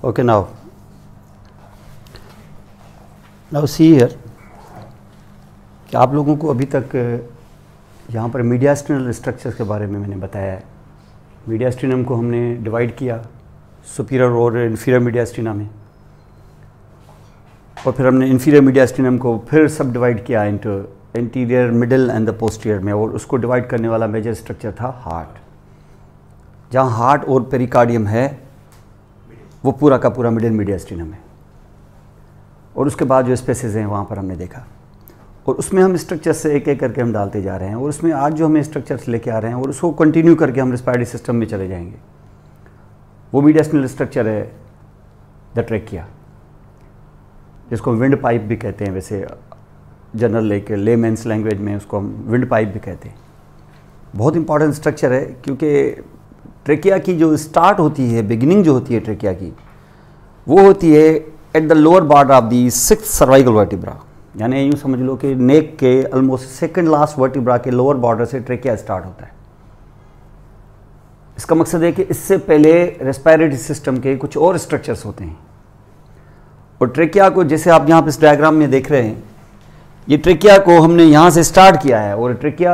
Okay, now see here कि आप लोगों को अभी तक यहाँ पर मीडियास्टिनल स्ट्रक्चर्स के बारे में मैंने बताया है। मीडियास्टिनम को हमने डिवाइड किया सुपीरियर और इन्फीरियर मीडियास्टिनम में, और फिर हमने इन्फीरियर मीडियास्टिनम को फिर सब डिवाइड किया into anterior, middle and the posterior में, और उसको डिवाइड करने वाला मेजर स्ट्रक्चर था हार्ट। जहाँ हार्ट और पेरिकार्डियम है वो पूरा का पूरा मिडिल मीडियास्टिनम है, और उसके बाद जो स्पेसेस हैं वहाँ पर हमने देखा, और उसमें हम स्ट्रक्चर से एक एक करके हम डालते जा रहे हैं, और उसमें आज जो हमें स्ट्रक्चर्स लेके आ रहे हैं और उसको कंटिन्यू करके हम रेस्पिरेटरी सिस्टम में चले जाएंगे। वो मीडियास्टिनल स्ट्रक्चर है द ट्रेकिया, जिसको विंड पाइप भी कहते हैं। वैसे जनरल लेमेंस लैंग्वेज में उसको हम विंड पाइप भी कहते हैं। बहुत इंपॉर्टेंट स्ट्रक्चर है, क्योंकि ट्रेकिया की जो स्टार्ट होती है, बिगिनिंग जो होती है ट्रेकिया की, वो होती है at the lower border of the 6th cervical vertebra, यानी यूँ समझ लो कि नेक के ऑलमोस्ट सेकंड लास्ट वर्टिब्रा के लोअर बॉर्डर से ट्रेकिया स्टार्ट होता है। इसका मकसद है कि इससे पहले रेस्पिरेटरी सिस्टम के कुछ और स्ट्रक्चर्स होते हैं, और ट्रेकिया को जैसे आप यहाँ पे इस डायग्राम में देख रहे हैं, ये ट्रेकिया को हमने यहाँ से स्टार्ट किया है, और trachea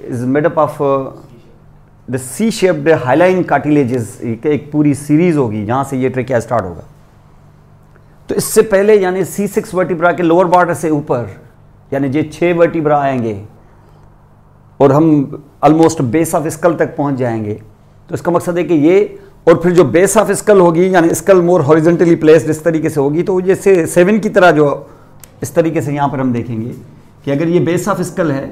is made up of the C shaped hyaline cartilages, एक पूरी सीरीज होगी जहाँ से ये ट्रेकिया स्टार्ट होगा। तो इससे पहले यानी C6 वर्टिब्रा के लोअर बॉर्डर से ऊपर यानी ये 6 वर्टिब्रा आएंगे और हम ऑलमोस्ट बेस ऑफ स्कल तक पहुंच जाएंगे। तो इसका मकसद है कि ये, और फिर जो बेस ऑफ स्कल होगी यानी स्कल मोर हॉरिजॉन्टली प्लेस्ड इस तरीके से होगी, तो जैसे 7 की तरह जो इस तरीके से यहाँ पर हम देखेंगे कि अगर ये बेस ऑफ स्कल है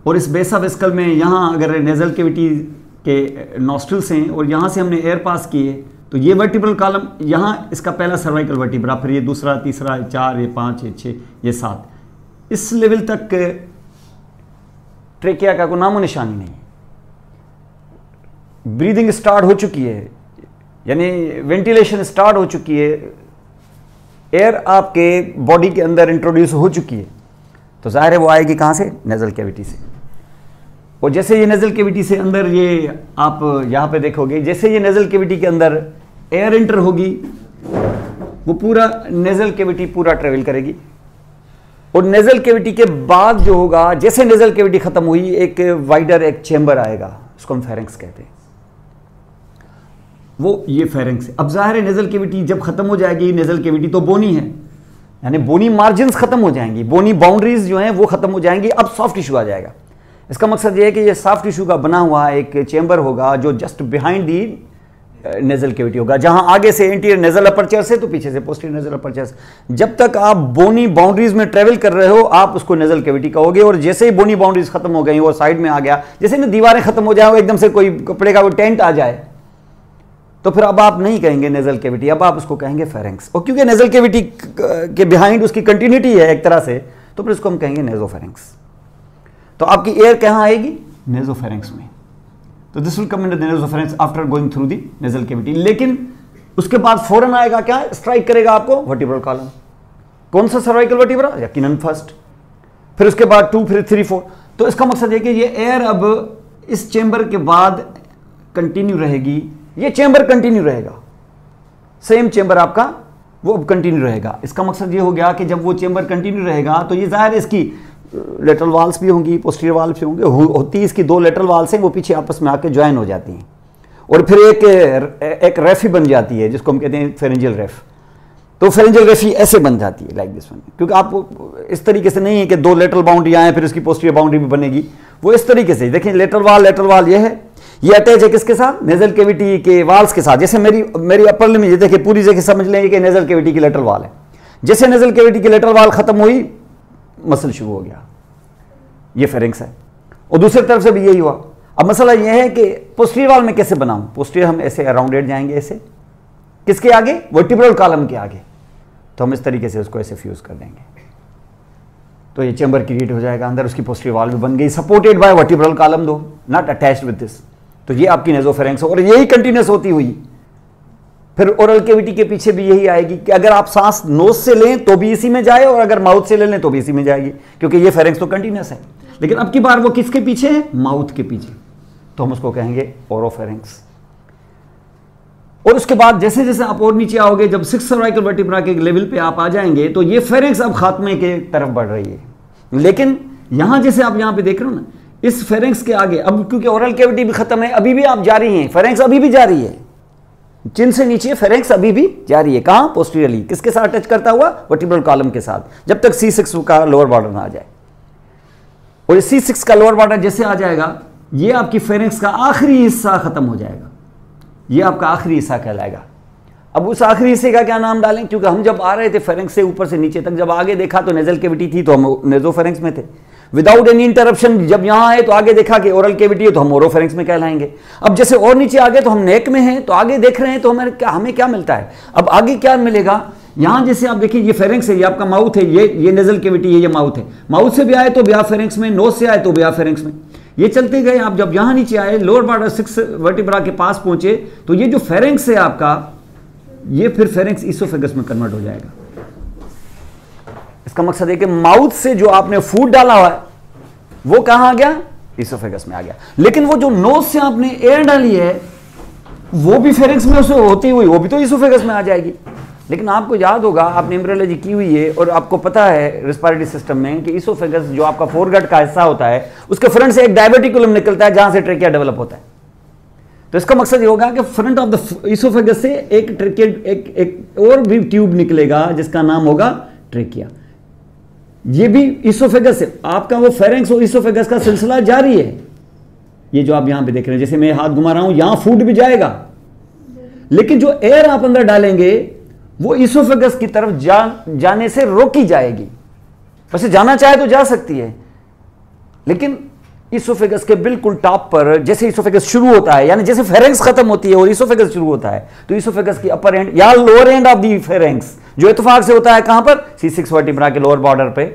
और इस बेस ऑफ स्कल में यहाँ अगर नेजल कैविटी के नॉस्ट्रिल्स हैं और यहाँ से हमने एयर पास किए, तो ये वर्टिब्रल कॉलम यहाँ इसका पहला सर्वाइकल वर्टिब्रा, फिर ये दूसरा, तीसरा, 4, ये 5, ये 6, ये 7, इस लेवल तक ट्रेकिया का कोई नामो निशानी नहीं। ब्रीदिंग स्टार्ट हो चुकी है, यानी वेंटिलेशन स्टार्ट हो चुकी है, एयर आपके बॉडी के अंदर इंट्रोड्यूस हो चुकी है। तो जाहिर है वो आएगी कहाँ से? नेजल कैविटी से। और जैसे ये नेजल कैविटी से अंदर, ये आप यहाँ पे देखोगे, जैसे ये नेजल कैविटी के अंदर एयर एंटर होगी, वो पूरा नेजल कैविटी पूरा ट्रेवल करेगी, और नेजल कैविटी के बाद जो होगा, जैसे नेजल कैविटी खत्म हुई, एक वाइडर एक चेंबर आएगा, उसको हम फेरेंक्स कहते हैं। वो ये फेरेंक्स है। अब जाहिर है नेजल कैविटी जब खत्म हो जाएगी, नेजल कैविटी तो बोनी है, यानी बोनी मार्जिन्स खत्म हो जाएंगी, बोनी बाउंड्रीज जो हैं वो खत्म हो जाएंगी, अब सॉफ्ट टिश्यू आ जाएगा। इसका मकसद ये है कि ये सॉफ्ट टिश्यू का बना हुआ एक चेंबर होगा जो just behind the nasal cavity होगा, जहां आगे से एंटीरियर नेजल अपर्चर से, तो पीछे से पोस्टीरियर नेजल अपर्चर से। जब तक आप बोनी बाउंड्रीज में ट्रेवल कर रहे हो, आप उसको नेजल कैविटी कहोगे, और जैसे ही बोनी बाउंड्रीज खत्म हो गई और साइड में आ गया, जैसे ना दीवारें खत्म हो जाए, एकदम से कोई कपड़े का वो टेंट आ जाए, तो फिर अब आप नहीं कहेंगे नेजल कैविटी, अब आप उसको कहेंगे फेरेंक्स। और क्योंकि नेजल कैविटी के बिहाइंड उसकी कंटिन्यूटी है एक तरह से, तो फिर उसको हम कहेंगे नेजोफेरेंक्स। तो आपकी एयर कहाँ आएगी? नेजोफेरेंक्स में। तो this will come in the nasopharynx after going through the nasal cavity. लेकिन उसके बाद फौरन आएगा क्या? स्ट्राइक करेगा आपको वर्टिब्रल कॉलम। कौन सा सर्वाइकल वर्टिब्रा? यकीनन फर्स्ट, फिर उसके बाद 2, फिर 3, 4। तो इसका मकसद है कि ये एयर अब इस चेंबर के बाद कंटिन्यू रहेगी, ये चेंबर कंटिन्यू रहेगा, सेम चेंबर आपका वो अब कंटिन्यू रहेगा। इसका मकसद ये हो गया कि जब वो चेंबर कंटिन्यू रहेगा, तो ये जाहिर है इसकी लेटरल वाल्स भी होंगी, पोस्टीरियर वाल्स भी होंगे, होती इसकी 2 लेटरल वाल्स हैं, वो पीछे आपस में आके ज्वाइन हो जाती हैं, और फिर एक रेफी बन जाती है, जिसको हम कहते हैं फेरेंजियल रेफ। तो फेरेंजियल रेफी ऐसे बन जाती है, लाइक दिस वन, क्योंकि आप इस तरीके से नहीं है कि 2 लेटरल बाउंड्री आए फिर उसकी पोस्टीरियर बाउंड्री भी बनेगी, वो इस तरीके से। देखिए लेटरल वाल ये है, ये अटैच है किसके साथ? नेजल कैविटी के वाल्स के साथ। जैसे मेरी अपर लिम्ब, ये देखिए पूरी जगह समझ लेंगे कि नेजल कैविटी की लेटरल वाल है। जैसे नेजल कैविटी की लेटरल वाल खत्म हुई, मसल शुरू हो गया, ये फेरेंक्स है। और दूसरी तरफ से भी यही हुआ। अब मसला यह है कि पोस्टीरियर वाल में कैसे बनाऊं? पोस्टीरियर हम ऐसे अराउंडेड जाएंगे, ऐसे किसके आगे? वर्टिब्रल कॉलम के आगे। तो हम इस तरीके से उसको ऐसे फ्यूज कर देंगे, तो ये चेंबर क्रिएट हो जाएगा, अंदर उसकी पोस्टीरियर वाल भी बन गई, सपोर्टेड बाय वर्टिब्रल कॉलम, दो नॉट अटैच्ड विद दिस। तो ये आपकी नेजोफेरेंक्स, और यही कंटिन्यूस होती हुई फिर ओरल कैविटी के पीछे भी यही आएगी कि अगर आप सांस नोज से लें तो भी इसी में जाए, और अगर माउथ से ले लें तो भी इसी में जाएगी, क्योंकि ये फेरेंक्स तो कंटिन्यूस है। लेकिन अब की बार वो किसके पीछे है? माउथ के पीछे, तो हम उसको कहेंगे ओरोफेरेंक्स। और उसके बाद जैसे जैसे आप और नीचे आओगे, जब 6 सर्वाइकल वर्टिब्रा के लेवल पे आप आ जाएंगे तो ये फेरेंक्स अब खात्मे के तरफ बढ़ रही है। लेकिन यहां जैसे आप यहां पे देख रहे हो ना, इस फेरेंक्स के आगे अब क्योंकि ओरल कैविटी भी खत्म है, अभी भी आप जारी हैं, फेरेंक्स अभी भी जारी है, चिन से नीचे फेरेंक्स अभी भी जारी है। कहां? पोस्टीरियरली। किसके साथ टच करता हुआ? वर्टिब्रल कॉलम के साथ, जब तक C6 का लोअर बॉर्डर ना आ जाए। और C6 का लोअर बॉर्डर जैसे आ जाएगा, ये आपकी फेरेंक्स का आखिरी हिस्सा खत्म हो जाएगा, ये आपका आखिरी हिस्सा कहलाएगा। अब उस आखिरी हिस्से का क्या नाम डालें? क्योंकि हम जब आ रहे थे फेरेंक्स से ऊपर से नीचे तक, जब आगे देखा तो नेजल कैविटी थी तो हम नेजोफेरेंक्स में थे। विदाउट एनी इंटरप्शन जब यहां आए तो आगे देखा कि ओरल कैविटी है तो हम ओरोफेरेंक्स में कहलाएंगे। अब जैसे और नीचे आ गए तो हम नेक में हैं, तो आगे देख रहे हैं तो हमें क्या मिलता है? अब आगे क्या मिलेगा? यहां जैसे आप देखिए ये फेरेंक्स है, ये आपका माउथ है, ये नेजल कैविटी है, ये माउथ है। माउथ से भी आए तो ब्या फेरेंक्स में, नोज से आए तो ब्या फेरेंक्स में, ये चलते गए। आप जब यहां नीचे आए, लोअर बॉर्डर 6 वर्टिब्रा के पास पहुंचे, तो ये जो फेरेंक्स है आपका, ये फिर फेरेंक्स इसोफेगस में कन्वर्ट हो जाएगा। इसका मकसद है कि माउथ से जो आपने फूड डाला हुआ है वो कहां आ गया? इसोफेगस में आ गया। लेकिन वो जो नोज से आपने एयर डाली है वो भी फेरेंक्स में उसे होती हुई वो भी तो इसोफेगस में आ जाएगी। लेकिन आपको याद होगा, आपने एम्ब्रियोलॉजी की हुई है और आपको पता है रिस्पायरेटरी सिस्टम में कि इसोफेगस जो आपका फोरगट का हिस्सा होता है, उसके फ्रंट से एक डायवर्टिकुलम निकलता है जहां से ट्रेकिया डेवलप होता है। तो इसका मकसद ये होगा कि फ्रंट ऑफ द इसोफेगस से एक ट्रेकिया, एक और भी ट्यूब निकलेगा जिसका नाम होगा ट्रेकिया। ये भी इसोफेगस से आपका वो फेरेंक्स और इसोफेगस का सिलसिला जारी है। ये जो आप यहां पे देख रहे हैं, जैसे मैं हाथ घुमा रहा हूं, यहां फूड भी जाएगा, लेकिन जो एयर आप अंदर डालेंगे वो इसोफेगस की तरफ जाने से रोकी जाएगी। वैसे जाना चाहे तो जा सकती है, लेकिन इसोफेगस के बिल्कुल टॉप पर जैसे इसोफेगस शुरू होता है, यानी जैसे फेरेंक्स खत्म होती है और इसोफेगस शुरू होता है, तो इसोफेगस की अपर एंड या lower end of the pharynx जो इत्तेफाक से होता है कहां पर? C6 वर्टिब्रा के लोअर बॉर्डर पे।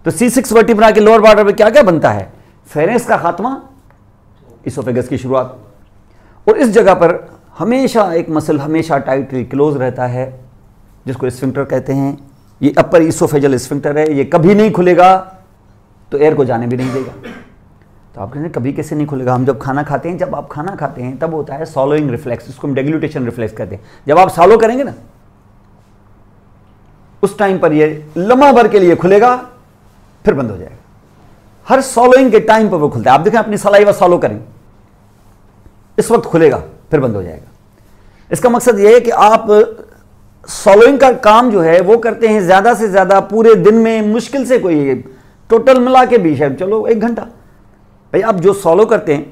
तो C6 वर्टिब्रा के लोअर बॉर्डर पे क्या क्या बनता है? फेरेंक्स का खात्मा, इसोफेगस की शुरुआत। और इस जगह पर हमेशा एक मसल हमेशा टाइटली क्लोज रहता है, जिसको स्फिंक्टर कहते हैं। ये अपर इसोफेजल स्फिंक्टर है, ये कभी नहीं खुलेगा तो एयर को जाने भी नहीं देगा। तो आप कहते हैं कभी कैसे नहीं खुलेगा? हम जब खाना खाते हैं, जब आप खाना खाते हैं तब होता है सॉलोइंग रिफ्लेक्स, इसको हम डेग्लूटेशन रिफ्लेक्स कहते हैं। जब आप सॉलो करेंगे ना, उस टाइम पर ये लम्हा भर के लिए खुलेगा, फिर बंद हो जाएगा। हर सॉलोइंग के टाइम पर वो खुलता है। आप देखें, अपनी सलाइवा सॉलो करें, इस वक्त खुलेगा, फिर बंद हो जाएगा। इसका मकसद यह है कि आप सॉलोइंग का काम जो है वो करते हैं ज्यादा से ज्यादा पूरे दिन में, मुश्किल से कोई टोटल मिला के भी शायद चलो 1 घंटा। भाई आप जो सॉलो करते हैं,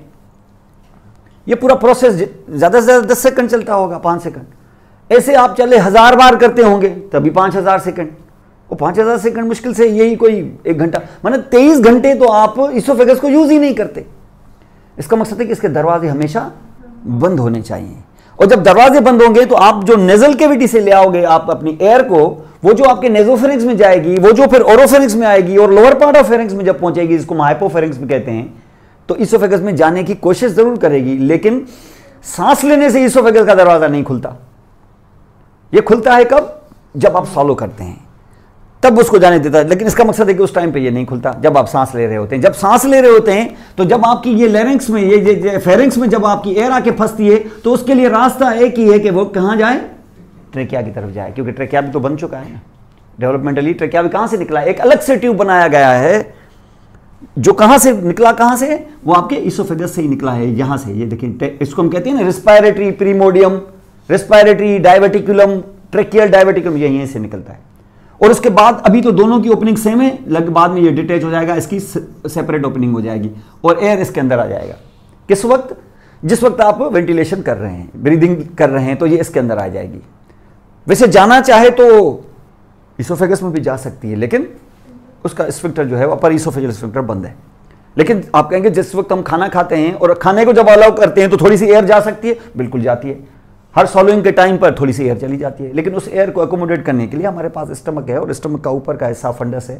ये पूरा प्रोसेस ज्यादा से ज्यादा 10 सेकंड चलता होगा, 5 सेकंड। ऐसे आप चले 1000 बार करते होंगे तभी 5000 सेकंड। वो 5000 सेकंड मुश्किल से यही कोई 1 घंटा, माने 23 घंटे तो आप इसोफेगस को यूज ही नहीं करते। इसका मकसद है कि इसके दरवाजे हमेशा बंद होने चाहिए। और जब दरवाजे बंद होंगे तो आप जो नेजल कैविटी से ले आओगे आप अपनी एयर को, वो जो आपके नेजोफेरिंक्स में जाएगी, वो जो फिर ओरोफेरिंक्स में आएगी और लोअर पार्ट ऑफ फेरिंक्स में जब पहुंचेगी, जिसको हाइपोफेरिंक्स भी कहते हैं, तो इसोफेगस में जाने की कोशिश जरूर करेगी। लेकिन सांस लेने से इसोफेगस का दरवाजा नहीं खुलता। ये खुलता है कब? जब आप सॉलो करते हैं, तब उसको जाने देता है। लेकिन इसका मकसद है कि उस टाइम पे ये नहीं खुलता जब आप सांस ले रहे होते हैं। जब सांस ले रहे होते हैं तो जब आपकी ये लैरिंक्स में, ये फेरिंक्स में जब आपकी एयर आके फंसती है, तो उसके लिए रास्ता एक ही है कि वो कहां जाए? ट्रेकिया की तरफ जाए। क्योंकि ट्रेकिया भी तो बन चुका है ना डेवलपमेंटली। ट्रेकिया भी कहां से निकला? एक अलग से ट्यूब बनाया गया है, जो कहां से निकला? कहां से? वो आपके इसोफेगस से ही निकला है, यहां से। ये देखिए, इसको हम कहते हैं ना respiratory primordium, respiratory diverticulum, tracheal diverticulum, यहीं से निकलता है। और उसके बाद अभी तो दोनों की ओपनिंग सेम है, लगभग बाद में ये डिटैच हो जाएगा, इसकी सेपरेट ओपनिंग हो जाएगी और एयर इसके अंदर आ जाएगा। किस वक्त? जिस वक्त आप वेंटिलेशन कर रहे हैं, ब्रीदिंग कर रहे हैं, तो ये इसके अंदर आ जाएगी। वैसे जाना चाहे तो इसोफेगस में भी जा सकती है, लेकिन उसका स्फिंक्टर जो है, अपर इसोफेजियल स्फिंक्टर बंद है। लेकिन आप कहेंगे जिस वक्त हम खाना खाते हैं और खाने को जब अलाउ करते हैं तो थोड़ी सी एयर जा सकती है, बिल्कुल जाती है। हर सॉलोइंग के टाइम पर थोड़ी सी एयर चली जाती है, लेकिन उस एयर को अकोमोडेट करने के लिए हमारे पास स्टमक है और स्टमक का ऊपर का हिस्सा फंडस है,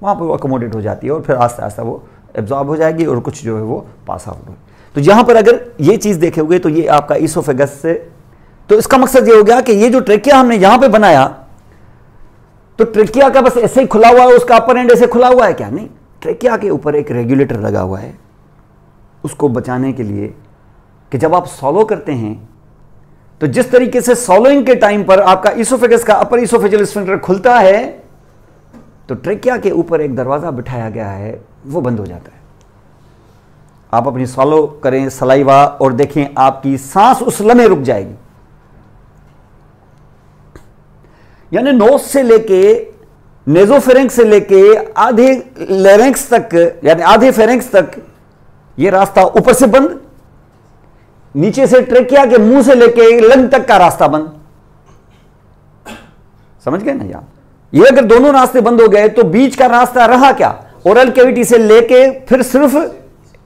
वहाँ पर वो अकोमोडेट हो जाती है और फिर आस्ते आस्ते वो एब्जॉर्ब हो जाएगी और कुछ जो है वो पास आउट हो। तो यहाँ पर अगर ये चीज़ देखेंगे तो ये आपका इसोफेगस से, तो इसका मकसद ये हो गया कि ये जो ट्रेकिया हमने यहाँ पे बनाया, तो ट्रेकिया का बस ऐसे ही खुला हुआ है, उसका अपर एंड ऐसे खुला हुआ है क्या? नहीं, ट्रेकिया के ऊपर एक रेगुलेटर लगा हुआ है उसको बचाने के लिए कि जब आप सॉलो करते हैं तो जिस तरीके से सॉलोइंग के टाइम पर आपका इसोफेगस का अपर इसोफेजियल स्फिंक्टर खुलता है, तो ट्रेकिया के ऊपर एक दरवाजा बिठाया गया है, वो बंद हो जाता है। आप अपनी सॉलो करें सलाइवा और देखें आपकी सांस उस लम्हे रुक जाएगी। यानी नोज से लेके नेजोफेरेंक्स से लेके आधे लेरेंक्स तक, यानी आधे फेरेंक्स तक ये रास्ता ऊपर से बंद, नीचे से ट्रेकिया के मुंह से लेके लंग तक का रास्ता बंद। समझ गए ना आप? ये अगर दोनों रास्ते बंद हो गए तो बीच का रास्ता रहा क्या? ओरल कैविटी से लेके फिर सिर्फ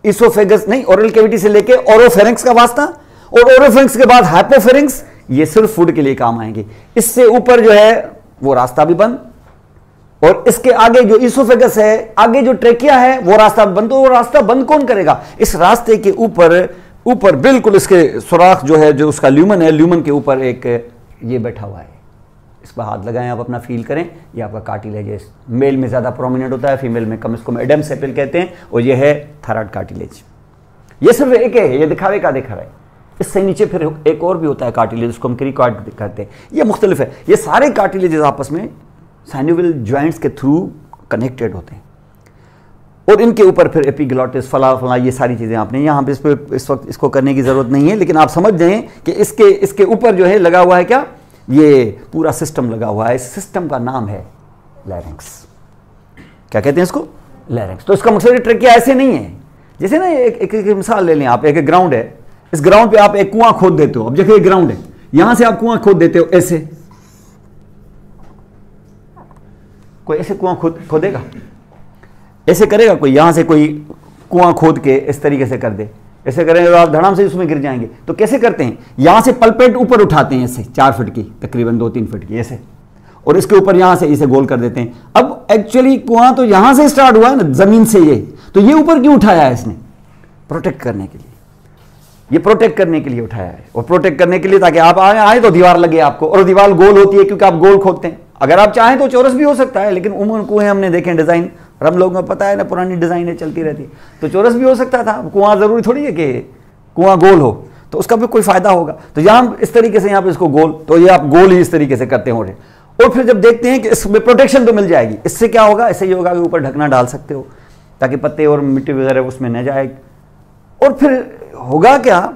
इसोफेगस नहीं, ओरल कैविटी से लेके ओरोफेरेंक्स का वास्ता, और ओरोफेरेंक्स के बाद हाइपोफेरेंक्स, ये सिर्फ फूड के लिए काम आएंगे। इससे ऊपर जो है वो रास्ता भी बंद, और इसके आगे जो इसोफेगस है, आगे जो ट्रेकिया है, वो रास्ता बंद। तो वो रास्ता बंद कौन करेगा? इस रास्ते के ऊपर बिल्कुल इसके सुराख जो है, जो उसका ल्यूमन है, ल्यूमन के ऊपर एक ये बैठा हुआ है। इस पर हाथ लगाएं, आप अपना फील करें। ये आपका कार्टिलेज, मेल में ज्यादा प्रोमिनेंट होता है, फीमेल में कम। इसको एडम सेपिल कहते हैं, और ये है थायराइड कार्टिलेज। ये सिर्फ एक है, ये दिखावे का दिखा रहा है। इससे नीचे फिर एक और भी होता है कार्टिलेज, उसको हम क्रीकॉइड कहते हैं। ये मुख्तलिफ है। ये सारे कार्टिलेजेस आपस में साइनोवियल जॉइंट्स के थ्रू कनेक्टेड होते हैं, और इनके ऊपर फिर एपिग्लॉटिस, फला ये सारी चीजें आपने यहाँ पे इस वक्त इसको करने की जरूरत नहीं है, लेकिन आप समझ जाएं कि इसके ऊपर जो है लगा हुआ है क्या, ये पूरा सिस्टम लगा हुआ है। इस सिस्टम का नाम है लैरिंक्स। क्या कहते हैं इसको? लैरिंक्स। तो इसका मकसद ट्रेकिया ऐसे नहीं है, जैसे ना एक मिसाल ले लें आप। एक ग्राउंड है, इस ग्राउंड पे आप एक कुआं खोद देते हो। अब देखिए ग्राउंड है, यहां से आप कुआं खोद देते हो, ऐसे कोई ऐसे कुआं खोदेगा? ऐसे करेगा कोई? यहां से कोई कुआं खोद के इस तरीके से कर दे, ऐसे करेंगे तो आप धड़ाम से उसमें गिर जाएंगे। तो कैसे करते हैं? यहां से पलपेट ऊपर उठाते हैं, ऐसे 4 फीट की, तकरीबन 2-3 फीट की ऐसे, और इसके ऊपर यहां से इसे गोल कर देते हैं। अब एक्चुअली कुआं तो यहां से स्टार्ट हुआ है ना, जमीन से। ये तो ये ऊपर क्यों उठाया है इसने? प्रोटेक्ट करने के लिए। ये प्रोटेक्ट करने के लिए उठाया है, और प्रोटेक्ट करने के लिए ताकि आप आए तो दीवार लगे आपको, और दीवार गोल होती है क्योंकि आप गोल खोदते हैं। अगर आप चाहें तो चौरस भी हो सकता है, लेकिन उमूमन कुएं हमने देखे डिजाइन, और हम लोगों को पता है ना, पुरानी डिजाइनें चलती रहती, तो चौरस भी हो सकता था। कुआं जरूरी थोड़ी है कि कुआं गोल हो, तो उसका भी कोई फायदा होगा। तो यहां इस तरीके से, यहां पे इसको गोल, तो ये आप गोल ही इस तरीके से करते हो। और फिर जब देखते हैं कि इसमें प्रोटेक्शन तो मिल जाएगी, इससे क्या होगा? इससे ये होगा कि ऊपर ढकना डाल सकते हो ताकि पत्ते और मिट्टी वगैरह उसमें न जाए। और फिर होगा क्या,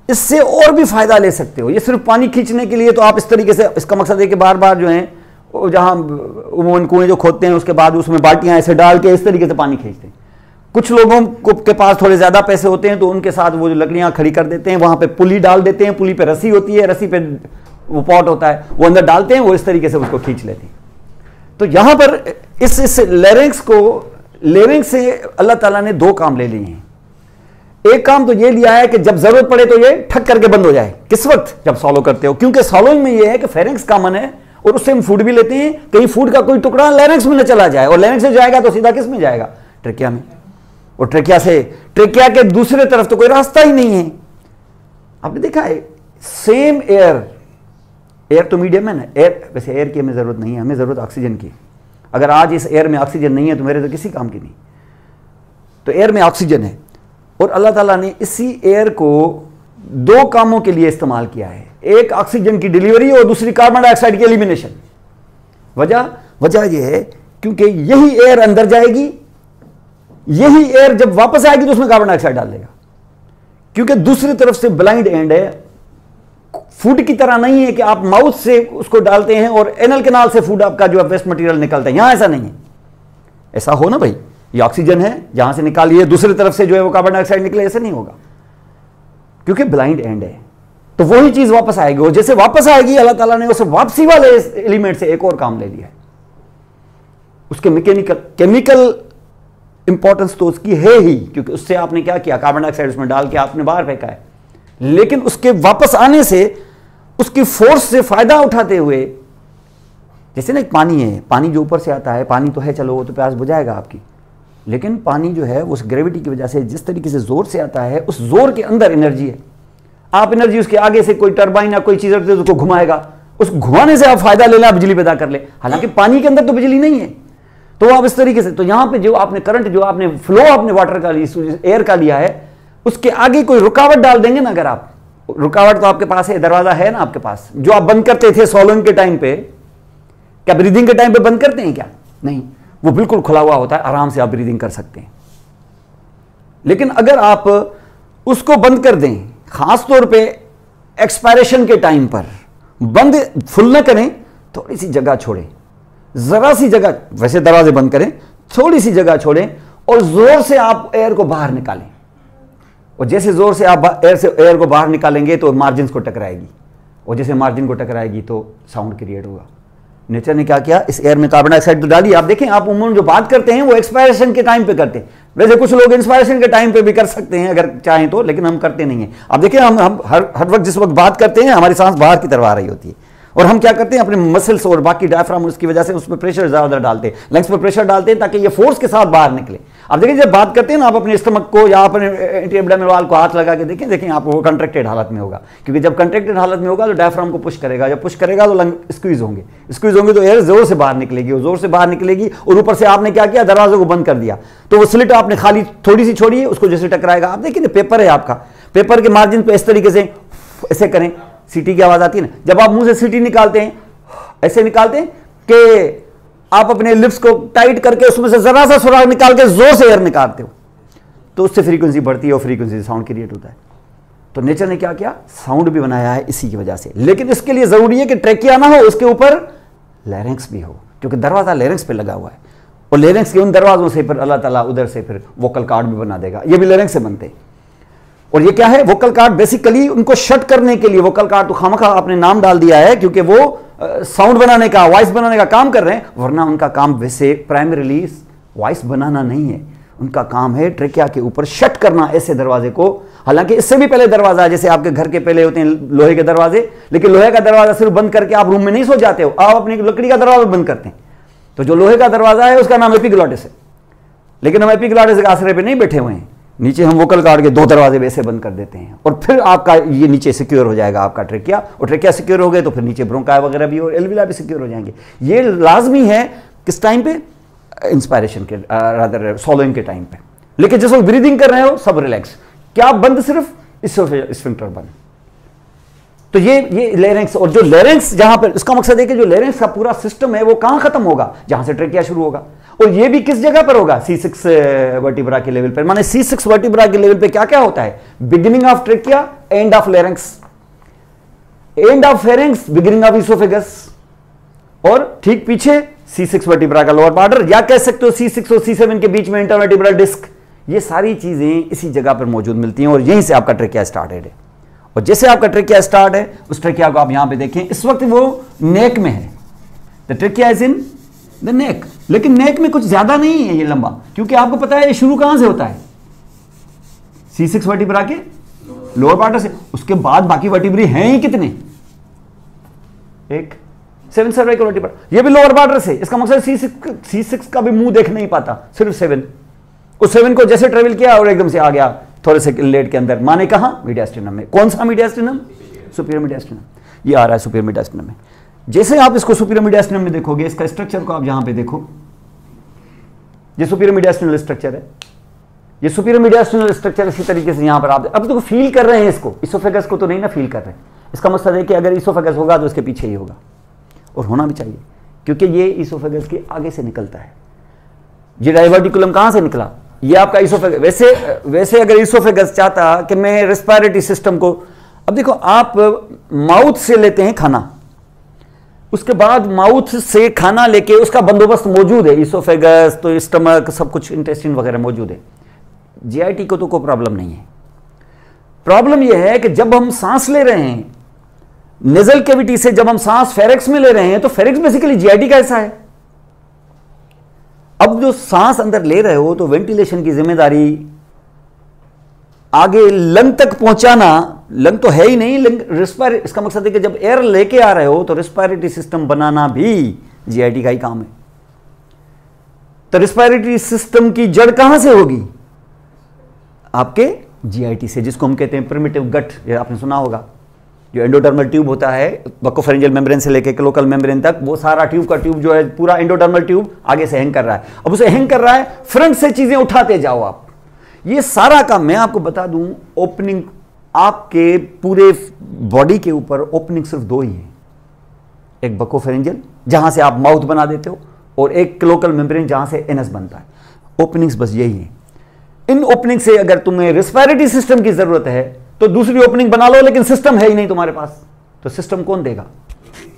इससे और भी फायदा ले सकते हो। ये सिर्फ पानी खींचने के लिए तो आप इस तरीके से, इसका मकसद है कि बार बार जो है जहां उमूमन कुएं जो खोदते हैं उसके बाद उसमें बाल्टियां ऐसे डाल के इस तरीके से पानी खींचते हैं। कुछ लोगों के पास थोड़े ज्यादा पैसे होते हैं तो उनके साथ वो जो लकड़ियां खड़ी कर देते हैं, वहां पे पुली डाल देते हैं, पुली पे रस्सी होती है, रस्सी पे वो पॉट होता है, वो अंदर डालते हैं, वो इस तरीके से उसको खींच लेते हैं। तो यहां पर इस लेरिंक्स को, लेरिंक्स से अल्लाह ताला ने 2 काम ले लिए हैं। एक काम तो ये लिया है कि जब जरूरत पड़े तो ये ठक करके बंद हो जाए। किस वक्त? जब सॉलो करते हो, क्योंकि सॉलोइंग में ये है कि फेरेंक्स कॉमन है और उससे हम फूड भी लेते हैं। कहीं फूड का कोई टुकड़ा लेरिंक्स में न चला जाए, और लेरिंक्स से जाएगा तो सीधा किस में जाएगा? ट्रेकिया में। और ट्रेकिया के दूसरे तरफ तो कोई रास्ता ही नहीं है। आपने देखा है सेम एयर तो मीडियम है ना, एयर, वैसे एयर की हमें जरूरत नहीं है, हमें जरूरत ऑक्सीजन की। अगर आज इस एयर में ऑक्सीजन नहीं है तो मेरे तो किसी काम की नहीं। तो एयर में ऑक्सीजन है, और अल्लाह ताला ने इसी एयर को 2 कामों के लिए इस्तेमाल किया है। एक ऑक्सीजन की डिलीवरी और दूसरी कार्बन डाइऑक्साइड की एलिमिनेशन। वजह यह है क्योंकि यही एयर अंदर जाएगी, यही एयर जब वापस आएगी तो उसमें कार्बन डाइऑक्साइड डाल देगा। क्योंकि दूसरी तरफ से ब्लाइंड एंड है, फूड की तरह नहीं है कि आप माउथ से उसको डालते हैं और एनल कैनाल से फूड आपका जो वेस्ट मटेरियल निकलता है। यहां ऐसा नहीं है। ऐसा हो ना भाई, ये ऑक्सीजन है, यहां से निकालिए, दूसरी तरफ से जो है वो कार्बन डाइऑक्साइड निकले, ऐसा नहीं होगा क्योंकि ब्लाइंड एंड है। तो वही चीज वापस आएगी, और जैसे वापस आएगी अल्लाह ताला ने उसे वापसी वाले एलिमेंट से एक और काम ले लिया है। उसके केमिकल इंपॉर्टेंस तो उसकी है ही, क्योंकि उससे आपने क्या किया, कार्बन डाइऑक्साइड उसमें डाल के आपने बाहर फेंका है। लेकिन उसके वापस आने से, उसकी फोर्स से फायदा उठाते हुए, जैसे ना एक पानी है, पानी जो ऊपर से आता है, पानी तो है, चलो वो तो प्यास बुझाएगा आपकी, लेकिन पानी जो है उस ग्रेविटी की वजह से जिस तरीके से जोर से आता है, उस जोर के अंदर एनर्जी है। आप एनर्जी उसके आगे से कोई टरबाइन या कोई चीज रखते उसको घुमाएगा, उस घुमाने से आप फायदा ले लें, बिजली पैदा कर ले। हालांकि पानी के अंदर तो बिजली नहीं है, तो आप इस तरीके से, तो यहां पे जो आपने करंट, जो आपने फ्लो आपने वाटर का, एयर का लिया है, उसके आगे कोई रुकावट डाल देंगे ना अगर आप, रुकावट तो आपके पास है, दरवाजा है ना आपके पास, जो आप बंद करते थे सॉलोइंग के टाइम पे, क्या ब्रीदिंग के टाइम पे बंद करते हैं क्या? नहीं, वो बिल्कुल खुला हुआ होता है, आराम से आप ब्रीदिंग कर सकते हैं। लेकिन अगर आप उसको बंद कर दें, खास तौर पे एक्सपायरेशन के टाइम पर बंद फुल न करें, थोड़ी सी जगह छोड़ें, जरा सी जगह, वैसे दरवाजे बंद करें, थोड़ी सी जगह छोड़ें और जोर से आप एयर को बाहर निकालें। और जैसे जोर से आप एयर को बाहर निकालेंगे तो मार्जिन को टकराएगी, और जैसे मार्जिन को टकराएगी तो साउंड क्रिएट होगा। नेचर ने क्या किया, इस एयर में कार्बन डाइऑक्साइड तो डाली। आप देखें, आप उम्र जो बात करते हैं वो एक्सपायरेशन के टाइम पे करते हैं, वैसे कुछ लोग इंस्पायरेशन के टाइम पे भी कर सकते हैं अगर चाहें तो, लेकिन हम करते नहीं हैं। आप देखिए, हम हर वक्त जिस वक्त बात करते हैं हमारी सांस बाहर की तरफ आ रही होती है, और हम क्या करते हैं, अपने मसल्स और बाकी डायफ्राम उसकी वजह से उस पर प्रेशर ज्यादा डालते हैं, लंग्स पर प्रेशर डालते हैं ताकि ये फोर्स के साथ बाहर निकले। आप देखिए, जब बात करते हैं ना, आप अपने स्टमक को या अपने एब्डोमेन वाल को हाथ लगा के देखें आप, वो कंट्रैक्टेड हालत में होगा, क्योंकि जब कंट्रैक्टेड हालत में होगा तो डायफ्राम को पुश करेगा, जब पुश करेगा तो लंग स्क्वीज होंगे तो एयर जोर से बाहर निकलेगी, और जोर से बाहर निकलेगी, और ऊपर से आपने क्या किया, दरवाजे को बंद कर दिया, तो वो स्लिट आपने खाली थोड़ी सी छोड़ी है, उसको जैसे टकराएगा। आप देखिए, पेपर है आपका, पेपर के मार्जिन पे इस तरीके से ऐसे करें, सीटी की आवाज आती है ना, जब आप मुंह से सीटी निकालते हैं, ऐसे निकालते हैं कि आप अपने लिप्स को टाइट करके उसमें से जरा सा सुराग निकाल के जोर से एयर निकालते हो, तो उससे फ्रीक्वेंसी बढ़ती है और फ्रीक्वेंसी से साउंड क्रिएट होता है। तो नेचर ने क्या किया, साउंड भी बनाया है इसी की वजह से। लेकिन इसके लिए जरूरी है कि ट्रेकिया ना हो, उसके ऊपर लैरिंक्स भी हो, क्योंकि दरवाजा लैरिंक्स पे लगा हुआ है, और लैरिंक्स के उन दरवाजों से फिर अल्लाह ताला उधर से फिर वोकल कार्ड भी बना देगा। ये भी लैरिंक्स से बनते हैं। और ये क्या है, वोकल कार्ड बेसिकली उनको शट करने के लिए, वोकल कार्ड तो खामखा आपने नाम डाल दिया है क्योंकि वो साउंड बनाने का, वॉइस बनाने का काम कर रहे हैं, वरना उनका काम वैसे प्राइमरीली वॉइस बनाना नहीं है, उनका काम है ट्रेकिया के ऊपर शट करना ऐसे दरवाजे को। हालांकि इससे भी पहले दरवाजा है, जैसे आपके घर के पहले होते हैं लोहे के दरवाजे, लेकिन लोहे का दरवाजा सिर्फ बंद करके आप रूम में नहीं सो जाते हो, आप अपनी लकड़ी का दरवाजा बंद करते हैं। तो जो लोहे का दरवाजा है उसका नाम एपिग्लॉटिस है, लेकिन हम एपिग्लॉटिस के आश्रय पर नहीं बैठे हुए हैं, नीचे हम वोकल कार्ड के 2 दरवाजे वैसे बंद कर देते हैं, और फिर आपका ये नीचे सिक्योर हो जाएगा आपका ट्रेकिया, और ट्रेकिया सिक्योर हो गए तो फिर नीचे ब्रोंकाई वगैरह भी और एल्विला भी सिक्योर हो जाएंगे। ये लाजमी है किस टाइम पे, इंस्पायरेशन के रादर सॉलोइंग के टाइम पे। लेकिन जिस वक्त ब्रीदिंग कर रहे हो सब रिलैक्स, क्या बंद, सिर्फ स्फिंक्टर बंद। तो ये लेरिंक्स, और जो लेरिंक्स जहां पर, इसका मकसद है कि जो लेरिंक्स का पूरा सिस्टम है वो कहां खत्म होगा, जहां से ट्रेकिया शुरू होगा, और ये भी किस जगह पर होगा, C6 वर्टिब्रा के लेवल पर। माने C6 वर्टिब्रा के लेवल पे क्या क्या होता है, beginning of trachea, end of larynx, end of pharynx, beginning of oesophagus, और ठीक पीछे C6 वर्टिब्रा का लोअर बॉर्डर, या कह सकते हो C6 और C7 के बीच में इंटरवर्टिब्रल डिस्क। ये सारी चीजें इसी जगह पर मौजूद मिलती हैं, और यहीं से आपका ट्रेकिया स्टार्टेड है। और जैसे आपका ट्रेकिया स्टार्ट है, उस ट्रेकिया को आप यहां पे देखें, इस वक्त वो नेक में है, the trachea is in the neck. लेकिन नेक में कुछ ज्यादा नहीं है ये लंबा, क्योंकि आपको पता है ये शुरू कहां से होता है, C6 वर्टिब्रा के लोअर बॉर्डर से। उसके बाद बाकी वर्टिब्री हैं ही कितने, एक 7 सर्वाइकल वर्टिब्रा, ये भी लोअर बॉर्डर से। इसका मकसद C6 का भी मुंह देख नहीं पाता, सिर्फ 7। उस 7 को जैसे ट्रेवल किया और एकदम से आ गया थोड़े से लेट के अंदर, माने कहां, मीडियास्टिनम में। कौन सा मीडियास्टिनम, सुपीरियर मीडियास्टिनम, ये आ रहा है सुपीरियर मीडियास्टिनम में। जैसे आप इसको सुपीरियर मीडियास्टिनम में देखोगे, इसका स्ट्रक्चर को आप यहां पे देखो, ये सुपीरियर मीडियास्टिनल स्ट्रक्चर है, ये सुपीरियर मीडियास्टिनल स्ट्रक्चर इसी तरीके से यहां पर आप अब तो फील कर रहे हैं इसको, इसोफेगस को तो नहीं ना फील कर रहे हैं। इसका मकसद है कि अगर इसोफेगस होगा तो इसके पीछे ही होगा, और होना भी चाहिए, क्योंकि ये इसोफेगस के आगे से निकलता है। ये डाइवर्टिकुलम कहां से निकला, ये आपका इसोफेगस। वैसे अगर इसोफेगस चाहता कि मैं रेस्पिरेटरी सिस्टम को, अब देखो आप माउथ से लेते हैं खाना, उसके बाद माउथ से खाना लेके उसका बंदोबस्त मौजूद है, इसोफेगस तो स्टमक सब कुछ, इंटेस्टाइन वगैरह मौजूद है। जीआईटी को तो कोई प्रॉब्लम नहीं है। प्रॉब्लम यह है कि जब हम सांस ले रहे हैं नेजल कैविटी से, जब हम सांस फेरिक्स में ले रहे हैं, तो फेरिक्स बेसिकली जीआईटी का हिस्सा है। अब जो सांस अंदर ले रहे हो तो वेंटिलेशन की जिम्मेदारी आगे लंग तक पहुंचाना, लंग तो है ही नहीं, लंग इसका मकसद है कि जब एयर लेके आ रहे हो तो रेस्पिरेटरी सिस्टम बनाना भी जीआईटी का ही काम है। तो रेस्पिरेटरी सिस्टम की जड़ कहां से होगी, आपके जीआईटी से, जिसको हम कहते हैं प्रिमिटिव गट। ये आपने सुना होगा, जो एंडोडर्मल ट्यूब होता है बकोफेरेंजियल मेम्ब्रेन से लेकर क्लोकल मेम्ब्रेन तक, वो सारा ट्यूब का ट्यूब जो है, पूरा एंडोडर्मल ट्यूब आगे से हैंग कर रहा है। अब उसे हैंग कर रहा है, फ्रंट से चीजें उठाते जाओ आप। ये सारा काम मैं आपको बता दूं, ओपनिंग आपके पूरे बॉडी के ऊपर ओपनिंग सिर्फ दो ही है, एक बकोफेरेंजियल जहां से आप माउथ बना देते हो, और एक क्लोकल मेम्ब्रेन जहां से एनस बनता है। ओपनिंग्स बस यही है। इन ओपनिंग से अगर तुम्हें रेस्पिरेटरी सिस्टम की जरूरत है तो दूसरी ओपनिंग बना लो, लेकिन सिस्टम है ही नहीं तुम्हारे पास, तो सिस्टम कौन देगा?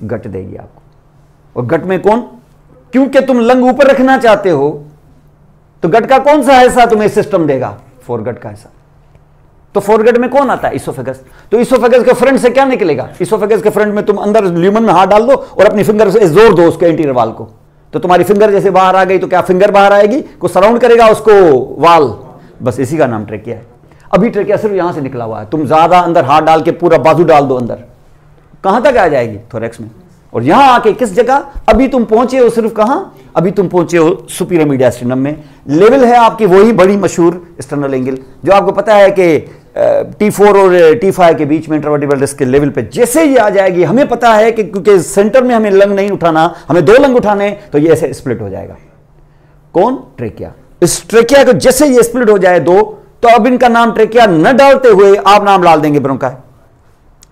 गट देगी आपको। और गट में कौन? क्योंकि तुम लंग ऊपर रखना चाहते हो, तो गट का कौन सा हिस्सा तुम्हें सिस्टम देगा? फोरगट का हिस्सा। तो फोरगट में कौन आता है? इसोफेगस। तो इसोफेगस के फ्रंट से क्या निकलेगा? इसोफेगस के फ्रंट में तुम अंदर ल्यूमन में हाथ डाल दो और अपनी फिंगर से जोर दो उसके एंटीरियर वाल को, तो तुम्हारी फिंगर जैसे बाहर आ गई, तो क्या फिंगर बाहर आएगी? को सराउंड करेगा उसको वाल, बस इसी का नाम ट्रेकिया है। अभी ट्रेकिया सिर्फ यहां से निकला हुआ है, तुम ज्यादा अंदर हाथ डाल के पूरा बाजू डाल दो अंदर, कहां तक आ जाएगी? थोरैक्स में। और यहां आके किस जगह अभी तुम पहुंचे हो? सिर्फ कहां? अभी तुम पहुंचे हो सुपीरियर मीडियास्टिनम में। लेवल है आपकी वही बड़ी मशहूर एक्सटर्नल एंगल, जो आपको पता है कि T4 और T5 के बीच में इंटरवर्टिब्रल डिस्क के लेवल पे जैसे ही आ जाएगी, हमें पता है कि क्योंकि सेंटर में हमें लंग नहीं उठाना, हमें दो लंग उठाने, तो ये ऐसे स्प्लिट हो जाएगा। कौन? ट्रेकिया। इस ट्रेकिया को जैसे ये स्प्लिट हो जाए दो, तो अब इनका नाम ट्रेकिया न डालते हुए आप नाम डाल देंगे ब्रोंकाई।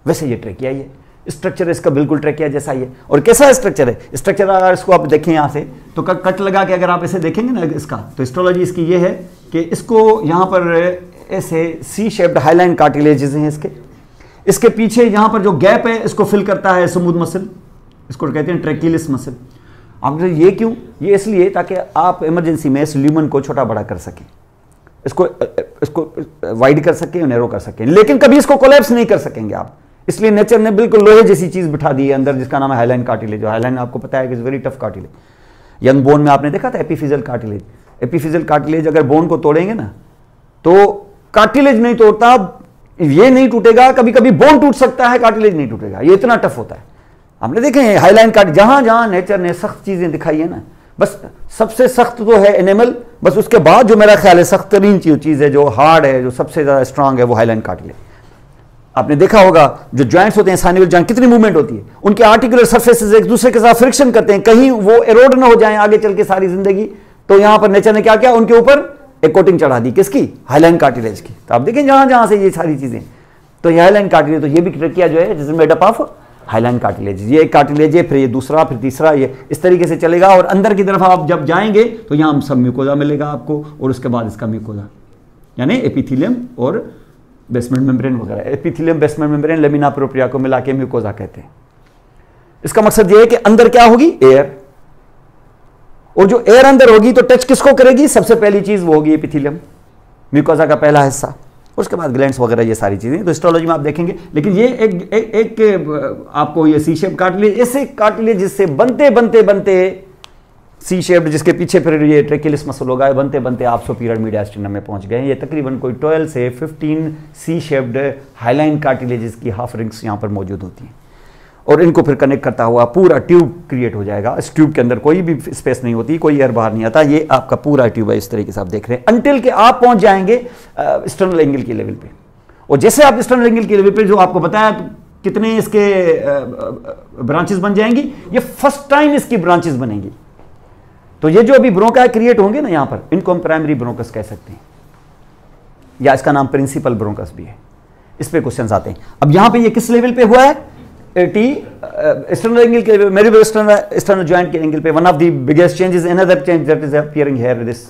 वैसे ये ट्रेकिया ही है, स्ट्रक्चर इसका बिल्कुल ट्रेकिया जैसा ही है। और कैसा स्ट्रक्चर है? स्ट्रक्चर अगर इसको आप देखें यहां से, तो कट लगा के अगर आप इसे देखेंगे ना इसका, तो हिस्टोलॉजी इसकी ये है कि इसको यहां पर ऐसे सी शेप्ड हाईलाइन कार्टिलेजेस हैं इसके पीछे यहां पर जो गैप है इसको फिल करता है स्मूथ मसल, इसको कहते हैं ट्रेकिलिस मसल। आप ये क्यों? ये इसलिए ताकि आप इमरजेंसी में इस ल्यूमन को छोटा बड़ा कर सकें, इसको वाइड कर सकें, नैरो कर सकें, लेकिन कभी इसको कोलैप्स नहीं कर सकेंगे आप। इसलिए नेचर ने बिल्कुल लोहे जैसी चीज बिठा दी है अंदर, जिसका नाम है हाईलाइन कार्टिलेज। हाईलाइन आपको पता है कि is very tough cartilage. Young bone में आपने देखा था एपिफिजियल कार्टिलेज। एपिफिजियल कार्टिलेज अगर बोन को तोड़ेंगे ना, तो कार्टिलेज नहीं तोड़ता, ये नहीं टूटेगा, कभी कभी बोन टूट सकता है, कार्टिलेज नहीं टूटेगा, ये इतना टफ होता है। आपने देखे हैं हाईलाइन कार्ट, जहां जहां नेचर ने सख्त चीजें दिखाई है ना, बस सबसे सख्त तो है एनिमल, बस उसके बाद जो मेरा ख्याल है सख्त तरीन चीज है, जो हार्ड है, जो सबसे ज्यादा स्ट्रांग है, वो हाईलाइन कार्टिलेज। आपने देखा होगा जो जॉइंट्स होते हैं साइनोवियल जॉइंट, कितनी मूवमेंट होती है, उनके आर्टिकुलर सर्फेसेस एक दूसरे के साथ फ्रिक्शन करते हैं, कहीं वो एरोड ना हो जाए आगे चल के सारी जिंदगी। तो यहां पर नेचर ने क्या किया? उनके ऊपर एक कोटिंग चढ़ा दी, किसकी? हाईलाइन कार्टिलेज की। तो आप देखें जहां जहां से ये सारी चीजें, तो ये हाईलाइन कार्टिलेज, तो ये भी ट्रेकिया जो है जिसमें made up of highline cartilage. ये एक कार्टिलेज है, फिर ये दूसरा, फिर तीसरा, ये इस तरीके से चलेगा। और अंदर की तरफ आप जब जाएंगे तो यहां सब म्यूकोजा मिलेगा आपको, और उसके बाद इसका म्यूकोजा यानी एपिथेलियम और बेसमेंट मेम्ब्रेन वगैरह। Epithelium, basement membrane, lamina propria को मिला के म्यूकोजा कहते हैं। इसका मकसद ये है कि अंदर क्या होगी? एयर। और जो एयर अंदर होगी तो टच किसको करेगी? सबसे पहली चीज वो होगी एपिथेलियम, म्यूकोजा का पहला हिस्सा, उसके बाद ग्लैंड्स वगैरह, ये सारी चीजें तो हिस्टोलॉजी में आप देखेंगे। लेकिन ये एक आपको ये सी शेप कार्टिलेज, ऐसे कार्टिलेज जिससे बनते बनते बनते सी शेप्ड, जिसके पीछे फिर ये ट्रेकिलिस मसल होगा, बनते बनते आप सुपीरियर मीडियास्टिनम में पहुंच गए। ये तकरीबन कोई 12 से 15 सी शेप्ड हाईलाइन कार्टिलेजेस की हाफ रिंग्स यहां पर मौजूद होती हैं, और इनको फिर कनेक्ट करता हुआ पूरा ट्यूब क्रिएट हो जाएगा। इस ट्यूब के अंदर कोई भी स्पेस नहीं होती, कोई एयर बाहर नहीं आता, ये आपका पूरा ट्यूब है। इस तरीके से आप देख रहे हैं अंटिल के आप पहुंच जाएंगे एक्सटर्नल एंगल के लेवल पे। और जैसे आप एक्सटर्नल एंगल के लेवल पे, जो आपको बताया कितने इसके ब्रांचेस बन जाएंगी, ये फर्स्ट टाइम इसकी ब्रांचेस बनेंगी। तो ये जो अभी ब्रोंकाई क्रिएट होंगे ना यहां पर, इनको हम प्राइमरी ब्रोंकस कह सकते हैं, या इसका नाम प्रिंसिपल ब्रोंकस भी है। इस पे क्वेश्चंस आते हैं। अब यहां पे ये किस लेवल पे हुआ है? टी एक्सटर्नल एंगल के, मेरी एक्सटर्नल जॉइंट के एंगल पे। One of the biggest changes, another change that is appearing here this.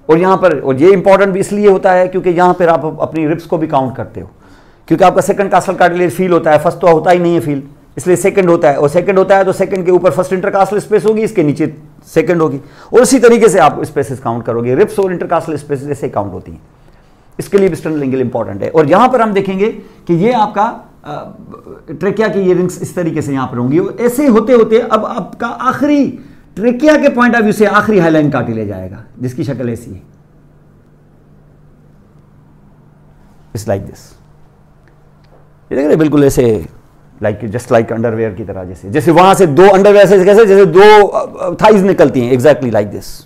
और यहां पर, और ये इंपॉर्टेंट भी इसलिए होता है क्योंकि यहां पर आप अपनी रिब्स को भी काउंट करते हो, क्योंकि आपका सेकंड कास्टल कार्टिलेज फील होता है, फर्स्ट तो होता ही नहीं है फील, इसलिए सेकंड होता है। और सेकंड होता है तो सेकंड के ऊपर फर्स्ट इंटरकास्टल स्पेस होगी, इसके नीचे सेकंड होगी, और इसी तरीके से आप स्पेसेस काउंट करोगे। रिब्स और इंटरकास्टल स्पेसेस ऐसे काउंट होती हैं। इसके लिए एक्सटर्नल एंगल इंपॉर्टेंट है। और यहां पर हम देखेंगे कि ये आपका ट्रेकिया की ये रिंग्स इस तरीके से यहां पर होंगी। ऐसे होते होते अब आपका आखिरी ट्रेकिया के पॉइंट ऑफ व्यू से आखिरी हाईलाइन कार्टिलेज आएगा, जिसकी शक्ल ऐसी है, इट्स लाइक दिस। ये देख रहे बिल्कुल ऐसे, लाइक जस्ट लाइक अंडरवेयर की तरह, जैसे वहां से दो अंडरवेयर से कैसे जैसे दो थाइज निकलती हैं, एग्जैक्टली लाइक दिस।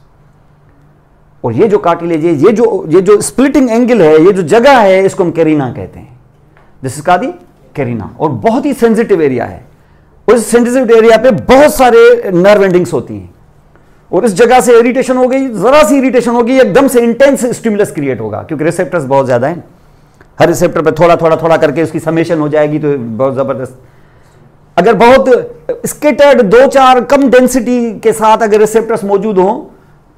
और ये जो कार्टिलेज है, ये जो स्प्लिटिंग एंगल है, ये जो जगह है, इसको हम कैरिना कहते हैं। This is called the carina. और बहुत ही सेंसिटिव एरिया है। उस सेंसिटिव एरिया पे बहुत सारे नर्व एंडिंग्स होती हैं, और इस जगह से इरिटेशन हो गई, जरा सी इरिटेशन होगी, एकदम से इंटेंस स्टिमुलस क्रिएट होगा, क्योंकि रिसेप्टर्स बहुत ज्यादा हैं। हर रिसेप्टर पे थोड़ा थोड़ा थोड़ा करके उसकी समेशन हो जाएगी, तो बहुत जबरदस्त। अगर बहुत स्केटर्ड 2-4 कम डेंसिटी के साथ अगर रिसेप्टर्स मौजूद हों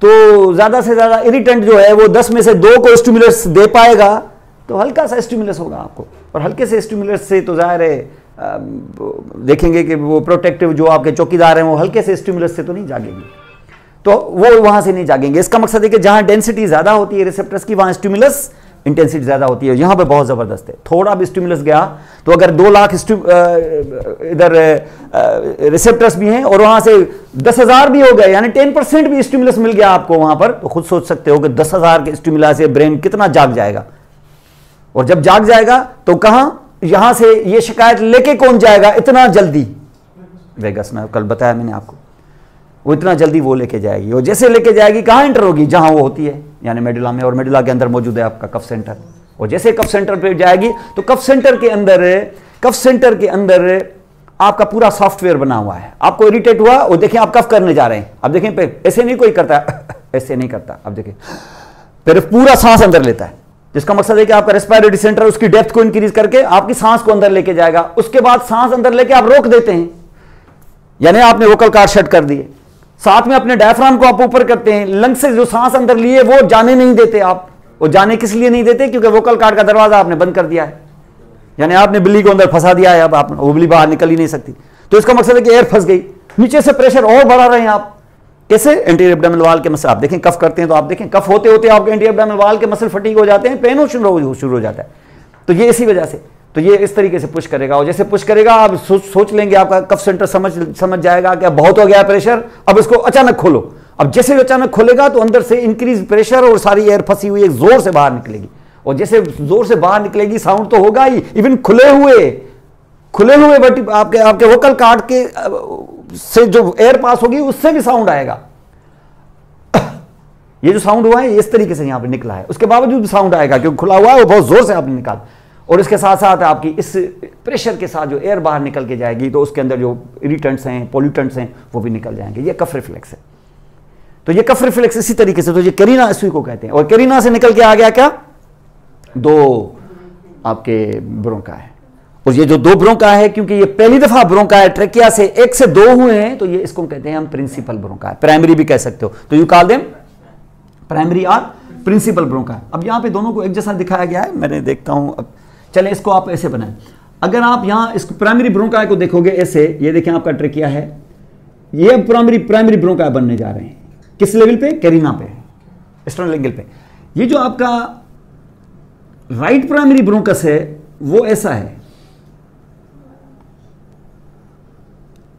तो ज्यादा से ज्यादा इरिटेंट जो है वो 10 में से 2 को स्टिमुलस दे पाएगा, तो हल्का सा स्टिमुलस होगा आपको। और हल्के से स्टिमुलस से तो जाहिर है देखेंगे कि वो प्रोटेक्टिव जो आपके चौकीदार हैं वो हल्के से स्टिमुलस से तो नहीं जागेंगे, तो वो वहां से नहीं जागेंगे। इसका मकसद है कि जहां डेंसिटी ज्यादा होती है रिसेप्टर्स की, वहां स्टिमुलस इंटेंसिटी ज्यादा होती है। यहां पे बहुत जबरदस्त है, थोड़ा भी स्टिमुलस गया तो अगर 2 लाख इधर रिसेप्टर्स भी हैं और वहां से 10,000 भी हो गए, यानी 10% भी स्टिमुलस मिल गया आपको वहां पर, तो खुद सोच सकते हो कि 10,000 के स्टिमुलस से ब्रेन कितना जाग जाएगा। और जब जाग जाएगा तो कहां, यहां से ये शिकायत लेके कौन जाएगा इतना जल्दी? वेगस में, कल बताया मैंने आपको, वो इतना जल्दी वो लेके जाएगी। और जैसे लेके जाएगी कहां एंटर होगी? जहां वो होती है, यानी मेडुला में, और मेडुला के अंदर मौजूद है आपका कफ सेंटर। और जैसे कफ सेंटर पे जाएगी तो कफ सेंटर के अंदर आपका पूरा सॉफ्टवेयर बना हुआ है। आपको इरिटेट हुआ, और देखें आप कफ करने जा रहे हैं, अब देखें ऐसे नहीं कोई करता ऐसे नहीं करता, अब देखें फिर पूरा सांस अंदर लेता है, जिसका मकसद है कि आपका रेस्पिरेटरी सेंटर उसकी डेप्थ को इंक्रीज करके आपकी सांस को अंदर लेके जाएगा। उसके बाद सांस अंदर लेके आप रोक देते हैं, यानी आपने वोकल कॉर्ड शट कर दिए। साथ में अपने डायफ्राम को आप ऊपर करते हैं, लंग से जो सांस अंदर लिए वो जाने नहीं देते आप। वो जाने किस लिए नहीं देते? क्योंकि वोकल कॉर्ड का दरवाजा आपने बंद कर दिया है, यानी आपने बिल्ली को अंदर फंसा दिया है, अब आप वो बिल्ली बाहर निकल ही नहीं सकती। तो इसका मकसद है कि एयर फंस गई, नीचे से प्रेशर और बढ़ा रहे हैं आप। कैसे? एंटीरियर एब्डोमिनल वाल के मसल, आप देखें कफ करते हैं तो आप देखें कफ होते होते आपके एंटीरियर एब्डोमिनल वाल के मसल फटीग हो जाते हैं, पेन हो शुरू हो जाता है। तो ये इसी वजह से, तो ये इस तरीके से पुश करेगा, और जैसे पुश करेगा आप सोच लेंगे, आपका कफ सेंटर समझ जाएगा कि अब बहुत हो गया प्रेशर, अब इसको अचानक खोलो। अब जैसे अचानक खोलेगा तो अंदर से इंक्रीज प्रेशर और सारी एयर फंसी हुई एक जोर से बाहर निकलेगी, और जैसे जोर से बाहर निकलेगी साउंड तो होगा ही, इवन खुले हुए बट आपके वोकल कॉर्ड के से जो एयर पास होगी उससे भी साउंड आएगा। ये जो साउंड हुआ है इस तरीके से यहां पे निकला है, उसके बावजूद भी साउंड आएगा क्योंकि खुला हुआ है, वो बहुत जोर से आपने निकाला। और इसके साथ साथ आपकी इस प्रेशर के साथ जो एयर बाहर निकल के जाएगी तो उसके अंदर जो इरिटेंट्स हैं, पोल्यूटेंट्स हैं, वो भी निकल जाएंगे। ये कफ रिफ्लेक्स है। तो ये कफ रिफ्लेक्स इसी तरीके से, तो ये कैरिना इसी को कहते हैं। और कैरिना से निकल के आ गया क्या? 2 आपके ब्रोंका है। और ये जो 2 ब्रोंका है, क्योंकि ये पहली दफा ब्रोंका है ट्रेकिया से 1 से 2 हुए हैं, तो ये इसको कहते हैं हम प्रिंसिपल ब्रोंका है, प्राइमरी भी कह सकते हो। तो यू कॉल देम प्राइमरी और प्रिंसिपल ब्रोंका। अब यहां पे दोनों को एक जैसा दिखाया गया है, मैंने देखता हूं। अब चले इसको आप ऐसे बनाएं। अगर आप यहां इस प्राइमरी ब्रोंका को देखोगे ऐसे, ये देखें आपका ट्रेकिया है, ये प्राइमरी ब्रोंका बनने जा रहे हैं। किस लेवल पे? कैरिना पे, एक्सटर्नल एंगल पे। ये जो आपका राइट प्राइमरी ब्रोंकस है वो ऐसा है,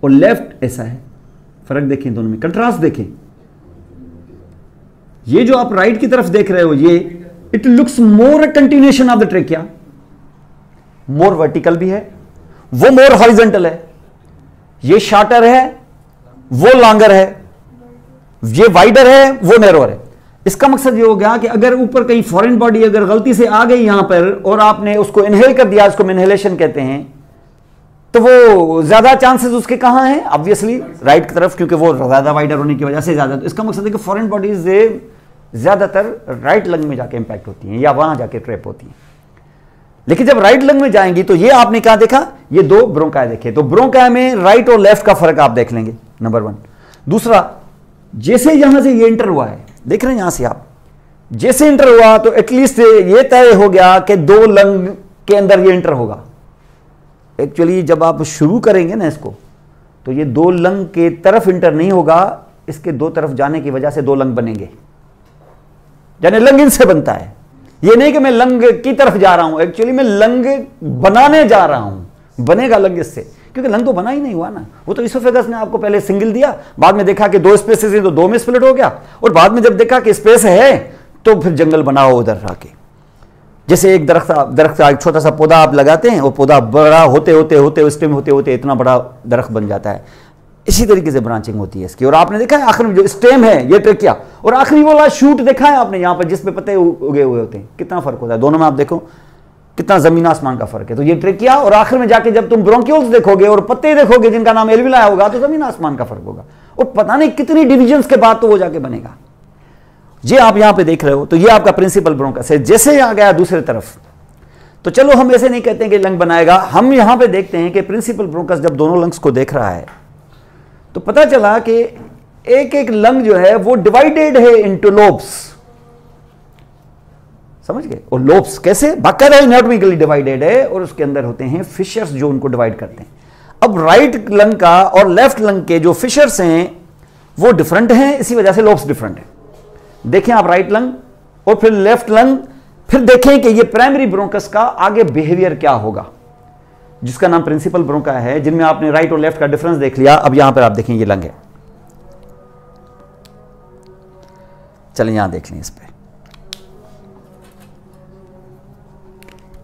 और लेफ्ट ऐसा है। फर्क देखें दोनों में, कंट्रास्ट देखें। ये जो आप राइट की तरफ देख रहे हो, ये it looks more a continuation of the trachea, more vertical भी है, वो मोर हॉरिजॉन्टल है। ये शॉर्टर है, वो लॉन्गर है, ये वाइडर है, वो नैरोर है। इसका मकसद ये हो गया कि अगर ऊपर कहीं फॉरेन बॉडी अगर गलती से आ गई यहां पर और आपने उसको इनहेल कर दिया, इसको इनहेलेशन कहते हैं, तो वो ज्यादा चांसेस उसके कहां हैं? ऑब्वियसली राइट की तरफ, क्योंकि वो ज्यादा वाइडर होने की वजह से ज्यादा। तो इसका मकसद है कि फॉरेन बॉडीज ज्यादातर राइट लंग में जाके इंपैक्ट होती हैं या वहां जाके ट्रैप होती हैं। लेकिन जब राइट लंग में जाएंगी तो ये आपने क्या देखा? ये 2 ब्रोंकाई देखे। तो ब्रोंकाई में राइट और लेफ्ट का फर्क आप देख लेंगे, नंबर 1। दूसरा, जैसे यहां से ये इंटर हुआ है, देख रहे हैं यहां से आप, जैसे इंटर हुआ तो एटलीस्ट ये तय हो गया कि 2 लंग के अंदर ये इंटर होगा। एक्चुअली जब आप शुरू करेंगे ना इसको, तो ये 2 लंग के तरफ इंटर नहीं होगा, इसके 2 तरफ जाने की वजह से 2 लंग बनेंगे, यानी लंग इनसे बनता है। ये नहीं कि मैं लंग की तरफ जा रहा हूं, एक्चुअली मैं लंग बनाने जा रहा हूं, बनेगा लंग इससे, क्योंकि लंग तो बना ही नहीं हुआ ना। वो तो इसोफेगस ने आपको पहले सिंगल दिया, बाद में देखा कि 2 स्पेसेस हैं तो 2 में स्प्लिट हो गया, और बाद में जब देखा कि स्पेस है तो फिर जंगल बनाओ उधर आके। जैसे एक दरख्त का एक छोटा सा पौधा आप लगाते हैं, वो पौधा बड़ा होते होते स्टेम होते इतना बड़ा दरख्त बन जाता है। इसी तरीके से ब्रांचिंग होती है इसकी। और आपने देखा है आखिर में जो स्टेम है ये ट्रेकिया, और आखिरी वाला शूट देखा है आपने यहाँ पर जिसपे पत्ते उगे हुए होते हैं, कितना फर्क होता है दोनों में। आप देखो कितना जमीन आसमान का फर्क है। तो ये ट्रेकिया, और आखिर में जाके जब तुम ब्रोंक्यूल्स देखोगे और पत्ते देखोगे जिनका नाम एल्विलाई होगा, तो जमीन आसमान का फर्क होगा। और पता नहीं कितनी डिविजन्स के बाद तो वो जाके बनेगा। ये आप यहां पे देख रहे हो, तो ये आपका प्रिंसिपल ब्रोंकस है। जैसे आ गया दूसरी तरफ, तो चलो हम ऐसे नहीं कहते हैं कि लंग बनाएगा, हम यहां पे देखते हैं कि प्रिंसिपल ब्रोंकस जब दोनों लंग्स को देख रहा है तो पता चला कि एक एक लंग जो है वो डिवाइडेड है इनटू लोब्स, समझ गए? और लोब्स कैसे? बाकायदा एनाटॉमिकली डिवाइडेड है और उसके अंदर होते हैं फिशर्स जो उनको डिवाइड करते हैं। अब राइट लंग का और लेफ्ट लंग के जो फिशर्स हैं वो डिफरेंट हैं, इसी वजह से लोब्स डिफरेंट है। देखें आप राइट लंग और फिर लेफ्ट लंग, फिर देखें कि ये प्राइमरी ब्रोंकस का आगे बिहेवियर क्या होगा, जिसका नाम प्रिंसिपल ब्रोंका है, जिनमें आपने राइट और लेफ्ट का डिफरेंस देख लिया। अब यहां पर आप देखें ये लंग है, चलें यहां देख लें इस पे।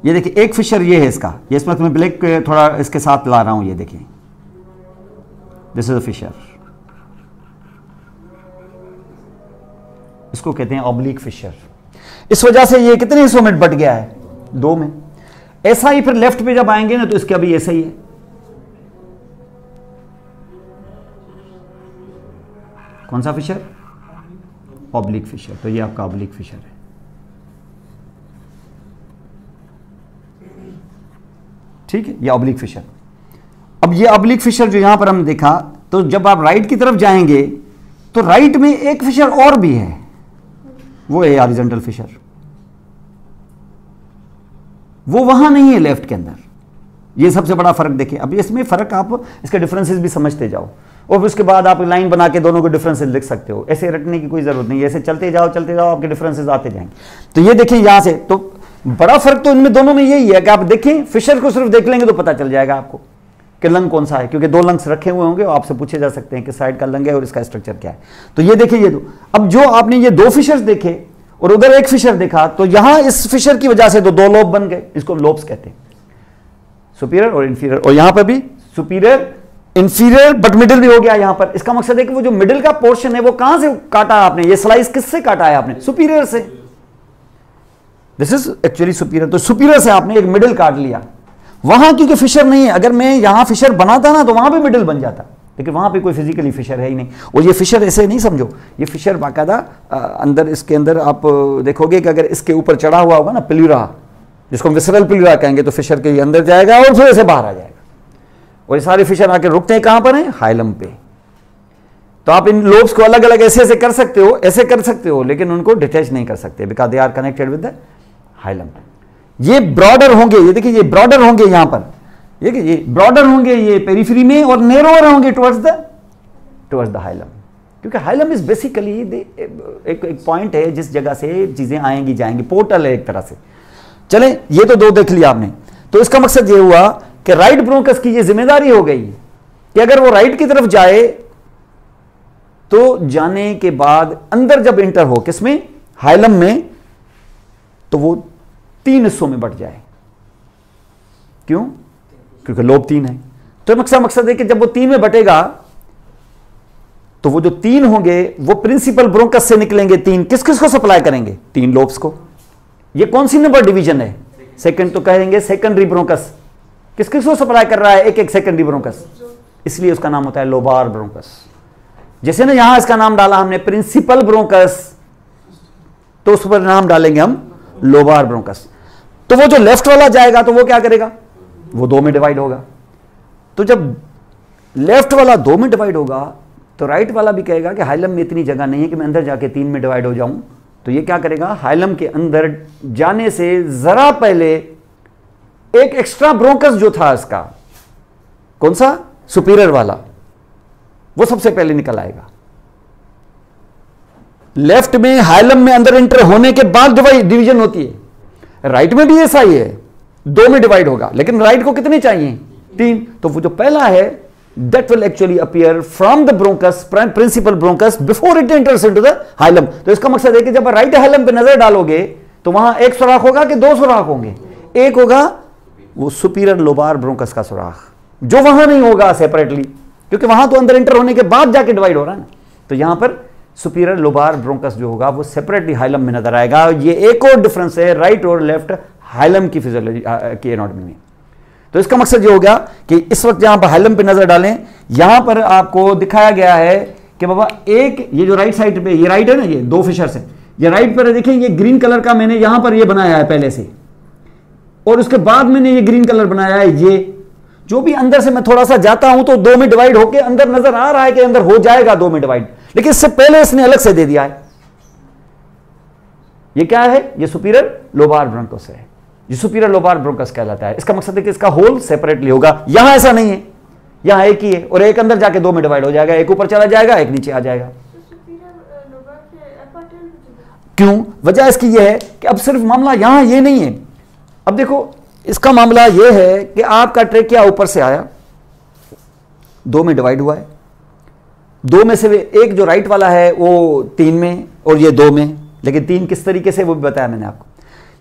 ये देखिए एक फिशर ये है इसका, ये इस वक्त मैं ब्लैक थोड़ा इसके साथ ला रहा हूं, ये देखिए दिस इज अ फिशर, इसको कहते हैं ऑब्लिक फिशर। इस वजह से ये कितने हिस्सों में बट गया है? 2 में। ऐसा ही फिर लेफ्ट पे जब आएंगे ना तो इसका भी ऐसा ही है। कौन सा फिशर? Oblique Fisher. तो ये आपका ऑब्लिक फिशर है। ठीक है, ये ऑब्लिक फिशर। अब ये ऑब्लिक फिशर जो यहां पर हमने देखा, तो जब आप राइट की तरफ जाएंगे तो राइट में एक फिशर और भी है, वो है हॉरिजॉन्टल फिशर। वो वहां नहीं है लेफ्ट के अंदर। ये सबसे बड़ा फर्क देखिए। अब इसमें फर्क आप इसके डिफरेंसेस भी समझते जाओ और उसके बाद आप लाइन बना के दोनों के डिफरेंसेस लिख सकते हो। ऐसे रटने की कोई जरूरत नहीं, ऐसे चलते जाओ आपके डिफरेंसेस आते जाएंगे। तो ये देखिए यहां से, तो बड़ा फर्क तो इनमें दोनों में यही है कि आप देखें, फिशर को सिर्फ देख लेंगे तो पता चल जाएगा आपको कि लंग कौन सा है, क्योंकि 2 लंग्स रखे हुए होंगे और आपसे पूछे जा सकते हैं कि साइड का लंग है और इसका स्ट्रक्चर क्या है। तो ये देखिए ये 2। अब जो आपने ये 2 फिशर्स देखे और उधर एक फिशर देखा, तो यहां इस फिशर की वजह से तो 2 लोब बन गए, इसको लोब्स कहते हैं, सुपीरियर और इंफीरियर। और यहां पर भी सुपीरियर इंफीरियर बट मिडिल भी हो गया यहां पर। इसका मकसद है कि वो जो मिडिल का पोर्शन है वो कहां से काटा आपने, ये स्लाइस किससे काटा है आपने? सुपीरियर से। This is actually superior. तो सुपीरियर से आपने एक मिडिल काट लिया। वहां क्योंकि फिशर नहीं है, अगर मैं यहां फिशर बनाता ना तो वहां पे मिडिल बन जाता, लेकिन वहां पे कोई फिजिकली फिशर है ही नहीं। और ये फिशर ऐसे नहीं समझो, ये फिशर बाकायदा अंदर, इसके अंदर आप देखोगे कि अगर इसके ऊपर चढ़ा हुआ होगा ना पिल्यूरा, जिसको हम विसरल पिल्यूरा कहेंगे, तो फिशर के अंदर जाएगा और फिर ऐसे बाहर आ जाएगा। और ये सारे फिशर आके रुकते हैं कहां पर है? हाइलम पे। तो आप इन लोब्स को अलग अलग ऐसे ऐसे कर सकते हो, ऐसे कर सकते हो, लेकिन उनको डिटैच नहीं कर सकते, because they are connected with the hilum. ये ब्रॉडर होंगे, ये देखिए ये ब्रॉडर होंगे यहां पर, ये ब्रॉडर होंगे ये पेरिफेरी में, और नैरोअर होंगे टुवर्ड्स द हाइलम। क्योंकि हाइलम इज बेसिकली एक पॉइंट है जिस जगह से चीजें आएंगी जाएंगी, पोर्टल है एक तरह से। चले, ये तो 2 देख लिया आपने। तो इसका मकसद ये हुआ कि राइट ब्रोंकस की ये जिम्मेदारी हो गई कि अगर वो राइट की तरफ जाए तो जाने के बाद अंदर जब इंटर हो किसमें? हाइलम में, तो वो 3 हिस्सों में बट जाए। क्यों? क्योंकि लोब 3 है। तो मकसद है कि जब वो 3 में बटेगा तो वो जो 3 होंगे वो प्रिंसिपल ब्रोंकस से निकलेंगे। 3 किस किस को सप्लाई करेंगे? 3 लोब्स को। ये कौन सी नंबर डिवीजन है? सेकंड। तो कहेंगे सेकेंडरी ब्रोंकस। किस किस को सप्लाई कर रहा है? एक एक सेकेंडरी ब्रोंकस, इसलिए उसका नाम होता है लोबार ब्रोंकस। जैसे ना यहां इसका नाम डाला हमने प्रिंसिपल ब्रोंकस, तो उस पर नाम डालेंगे हम लोबार ब्रोंकस। तो वो जो लेफ्ट वाला जाएगा तो वो क्या करेगा? वो 2 में डिवाइड होगा। तो जब लेफ्ट वाला 2 में डिवाइड होगा तो राइट वाला भी कहेगा कि हाइलम में इतनी जगह नहीं है कि मैं अंदर जाके 3 में डिवाइड हो जाऊं। तो ये क्या करेगा? हाइलम के अंदर जाने से जरा पहले एक एक्स्ट्रा ब्रोंकस जो था इसका, कौन सा? सुपीरियर वाला, वो सबसे पहले निकल आएगा। लेफ्ट में हाइलम में अंदर एंटर होने के बाद डिवीजन होती है। राइट में भी ऐसा ही है, 2 में डिवाइड होगा, लेकिन राइट को कितने चाहिए? 3। तो वो जो पहला है that will actually appear from the bronchus, principal bronchus, before it enters into the hilum। तो इसका मकसद है कि जब राइट हाइलम पे नजर डालोगे तो वहां एक सुराख होगा कि 2 सुराख होंगे? एक होगा वो सुपीरियर लोबार ब्रोंकस का सुराख, जो वहां नहीं होगा सेपरेटली, क्योंकि वहां तो अंदर एंटर होने के बाद जाके डिवाइड हो रहा है ना। तो यहां पर सुपीरियर लोबार ब्रोंकस जो होगा वो सेपरेटली हाइलम में नजर आएगा। ये एक और डिफरेंस है राइट और लेफ्ट हाइलम की फिजियोलॉजी की एनाटॉमी में। तो इसका मकसद ये हो गया कि इस वक्त यहां पर हाइलम पे नजर डालें, यहां पर आपको दिखाया गया है कि बाबा एक ये जो राइट साइड पे, ये राइट है ना, ये 2 फिशर्स है, ये राइट पर देखिए, ये ग्रीन कलर का मैंने यहां पर ये बनाया है पहले से, और उसके बाद मैंने ये ग्रीन कलर बनाया है। ये जो भी अंदर से मैं थोड़ा सा जाता हूं तो 2 में डिवाइड होके अंदर नजर आ रहा है कि अंदर हो जाएगा 2 में डिवाइड, लेकिन इससे पहले इसने अलग से दे दिया है। ये क्या है? ये सुपीरियर लोबार ब्रोंकस है, ये सुपीरियर लोबार ब्रोंकस कहलाता है। इसका मकसद है कि इसका होल सेपरेटली होगा। यहां ऐसा नहीं है, यहां एक ही है और एक अंदर जाके 2 में डिवाइड हो जाएगा, एक ऊपर चला जाएगा, एक नीचे आ जाएगा। क्यों? वजह इसकी यह है कि अब सिर्फ मामला यहां ये नहीं है। अब देखो इसका मामला यह है कि आपका ट्रेकिया ऊपर से आया, 2 में डिवाइड हुआ है, 2 में से एक जो राइट वाला है वो 3 में और ये 2 में, लेकिन 3 किस तरीके से वो भी बताया मैंने आपको।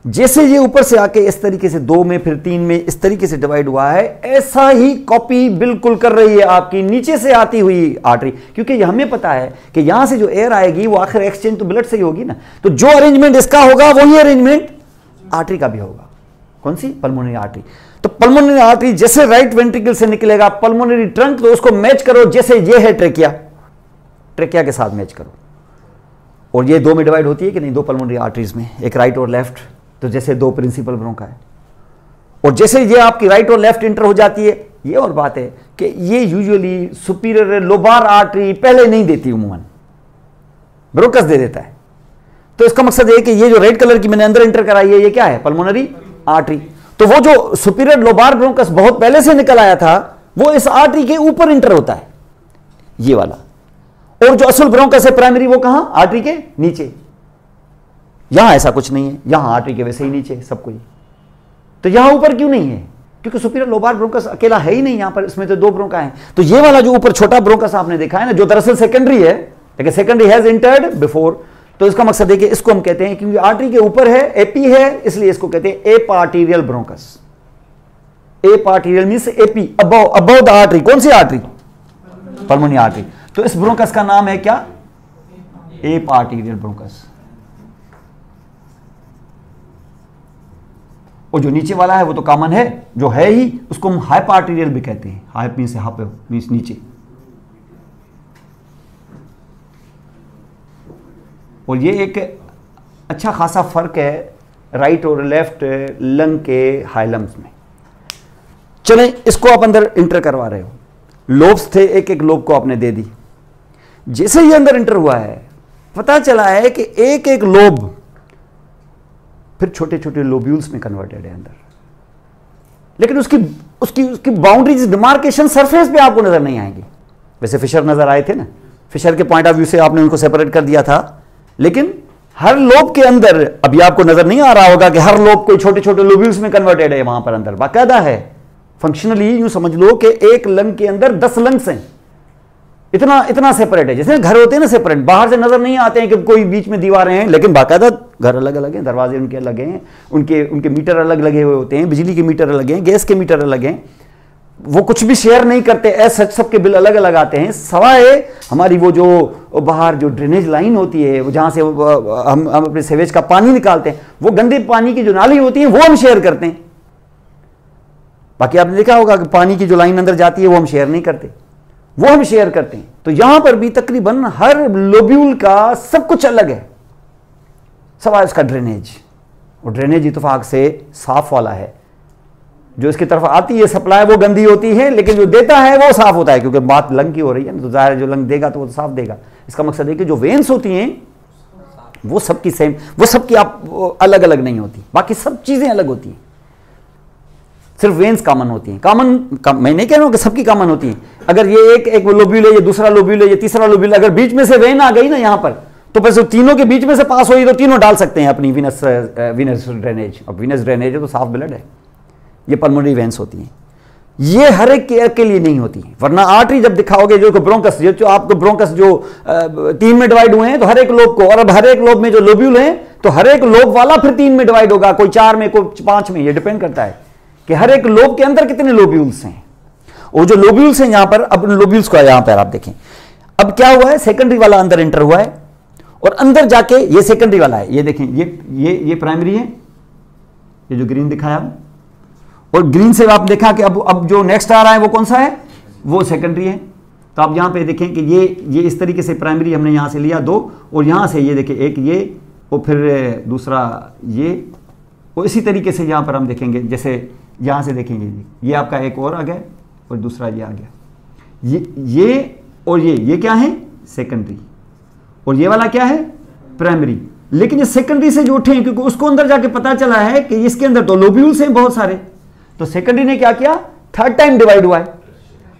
जैसे ये ऊपर से आके इस तरीके से 2 में फिर 3 में इस तरीके से डिवाइड हुआ है, ऐसा ही कॉपी बिल्कुल कर रही है आपकी नीचे से आती हुई आर्टरी, क्योंकि हमें पता है कि यहां से जो एयर आएगी वो आखिर एक्सचेंज तो ब्लड से ही होगी ना, तो जो अरेंजमेंट इसका होगा वही अरेंजमेंट आर्टरी का भी होगा। कौन सी? Pulmonary artery. तो पल्मोनरी आर्टरी जैसे राइट वेंट्रिकल से निकलेगा पल्मोनरी ट्रंक, तो उसको मैच करो जैसे ये है ट्रेकिया, ट्रेकिया के साथ मैच करो। और ये 2 में डिवाइड होती है कि नहीं? 2 पल्मोनरी आर्टरीज में, एक राइट और लेफ्ट, तो जैसे 2 प्रिंसिपल ब्रोंका है। और जैसे ये आपकी राइट और लेफ्ट इंटर हो जाती है, ये और बात है कि ये यूजुअली सुपीरियर लोबार आर्टरी पहले नहीं देती, उमूमन ब्रोंकस दे देता है। तो इसका मकसद है कि ये जो रेड कलर की मैंने अंदर इंटर कराई है, ये क्या है? Pulmonary artery. तो वो जो सुपीरियर लोबार ब्रोंकस बहुत पहले से निकल आया था, वो इस आर्टरी के ऊपर इंटर होता है, ये वाला। और जो असल ब्रोंकस है प्राइमरी, वो कहां? आर्टरी के नीचे। यहां ऐसा कुछ नहीं है, यहां आर्टरी के वैसे ही नीचे सब कुछ। तो यहां ऊपर क्यों नहीं है? क्योंकि सुपीरियर लोबार ब्रोंकस अकेला है ही नहीं यहां पर, इसमें तो 2 ब्रोंका है। तो ये वाला जो ऊपर छोटा ब्रोंकस आपने देखा है ना, जो दरअसल सेकेंडरी है, लेकिन सेकेंडरी हैज एंटर्ड बिफोर, तो इसका मकसद है कि इसको हम कहते हैं, क्योंकि आर्टरी के ऊपर है, एपी है, इसलिए इसको कहते हैं eparterial bronchus. Eparterial means epi, above the artery. कौन सी आर्टरी? Pulmonary artery. तो इस ब्रोंकस का नाम है क्या? एपार्टीरियल ब्रोंकस। और जो नीचे वाला है वो तो कॉमन है, जो है ही, उसको हम हाइपार्टीरियल भी कहते हैं। हाइप मींस हाफ मींस नीचे। और ये एक अच्छा खासा फर्क है राइट और लेफ्ट लंग के हाइलम्स में। चलें, इसको आप अंदर इंटर करवा रहे हो, लोब्स थे, एक एक लोब को आपने दे दी। जैसे ही अंदर इंटर हुआ है, पता चला है कि एक एक लोब फिर छोटे छोटे लोब्यूल्स में कन्वर्टेड है अंदर, लेकिन उसकी उसकी उसकी बाउंड्रीज, डिमार्केशन सरफेस पे आपको नजर नहीं आएंगी। वैसे फिशर नजर आए थे ना, फिशर के पॉइंट ऑफ व्यू से आपने उनको सेपरेट कर दिया था, लेकिन हर लोब के अंदर अभी आपको नजर नहीं आ रहा होगा कि हर लोब कोई छोटे छोटे लोब्यूल्स में कन्वर्टेड है। वहां पर अंदर बाकायदा है, फंक्शनली यूं समझ लो कि एक लंग के अंदर 10 लंग्स हैं, इतना इतना सेपरेट है। जैसे घर होते हैं ना सेपरेट, बाहर से नजर नहीं आते हैं कि कोई बीच में दीवारें हैं, लेकिन बाकायदा घर अलग अलग हैं, दरवाजे उनके अलग हैं, उनके मीटर अलग लगे हुए होते हैं, बिजली के मीटर अलग हैं, गैस के मीटर अलग हैं, वो कुछ भी शेयर नहीं करते, ऐसे सबके बिल अलग अलग आते हैं। सवाए हमारी वो जो बाहर जो ड्रेनेज लाइन होती है, वो जहाँ से हम अपने सीवेज का पानी निकालते हैं, वो गंदे पानी की जो नाली होती है वो हम शेयर करते हैं। बाकी आपने देखा होगा कि पानी की जो लाइन अंदर जाती है वो हम शेयर नहीं करते, वो हम शेयर करते हैं। तो यहां पर भी तकरीबन हर लोब्यूल का सब कुछ अलग है, सवाए उसका ड्रेनेज। और ड्रेनेज इत्तेफाक से साफ वाला है, जो इसकी तरफ आती है सप्लाई वो गंदी होती है, लेकिन जो देता है वो साफ होता है, क्योंकि बात लंग की हो रही है ना, तो जाहिर है जो लंग देगा तो वो साफ देगा। इसका मकसद है कि जो वेन्स होती हैं वो सबकी सेम, वो सबकी आप अलग अलग नहीं होती, बाकी सब चीजें अलग होती हैं, सिर्फ वेन्स कॉमन होती हैं। मैं नहीं कह रहा हूं कि सबकी कॉमन होती हैं। अगर ये एक लोब्यूल है, ये दूसरा लोब्यूल है, ये तीसरा लोब्यूल, अगर बीच में से वेन आ गई ना यहां पर, तो बस तीनों के बीच में से पास हुई तो तीनों डाल सकते हैं अपनी वीनस ड्रेनेज। अब वीनस ड्रेनेज है तो साफ ब्लड है, ये पल्मोनरी वेन्स होती हैं। ये हर एक केयर के लिए नहीं होती है, वरना आर्टरी जब दिखाओगे जो ब्रोंकस, जो आपको ब्रोंकस जो 3 में डिवाइड हुए हैं, तो हर एक लोब को, और अब हर एक लोब में जो लोब्यूल हैं, तो हर एक लोब वाला फिर 3 में डिवाइड होगा, कोई 4 में, कोई 5 में, ये डिपेंड करता है कि हर एक लोब के अंदर कितने लोब्यूल्स हैं। और जो लोब्यूल्स हैं यहां पर, अब लोब्यूल्स को यहां पर आप देखें, अब क्या हुआ है, सेकेंडरी वाला अंदर एंटर हुआ है, और अंदर जाके ये सेकेंडरी वाला है, ये देखें, ये प्राइमरी है, ये जो ग्रीन दिखाया, और ग्रीन से आप देखा कि अब जो नेक्स्ट आ रहा है वो कौन सा है, वो सेकेंडरी है। तो आप यहां पे देखें कि ये इस तरीके से प्राइमरी हमने यहां से लिया 2, और यहां से ये देखें एक ये, और फिर दूसरा ये, और इसी तरीके से यहाँ पर हम देखेंगे, जैसे यहाँ से देखेंगे ये आपका एक और आ गया और दूसरा ये आ गया, ये और ये क्या है सेकेंडरी, और ये वाला क्या है प्राइमरी। लेकिन ये सेकेंडरी से जो उठे हैं क्योंकि उसको अंदर जाके पता चला है कि इसके अंदर तो लोब्यूल्स हैं बहुत सारे, तो सेकेंडरी ने क्या किया, थर्ड टाइम डिवाइड हुआ है।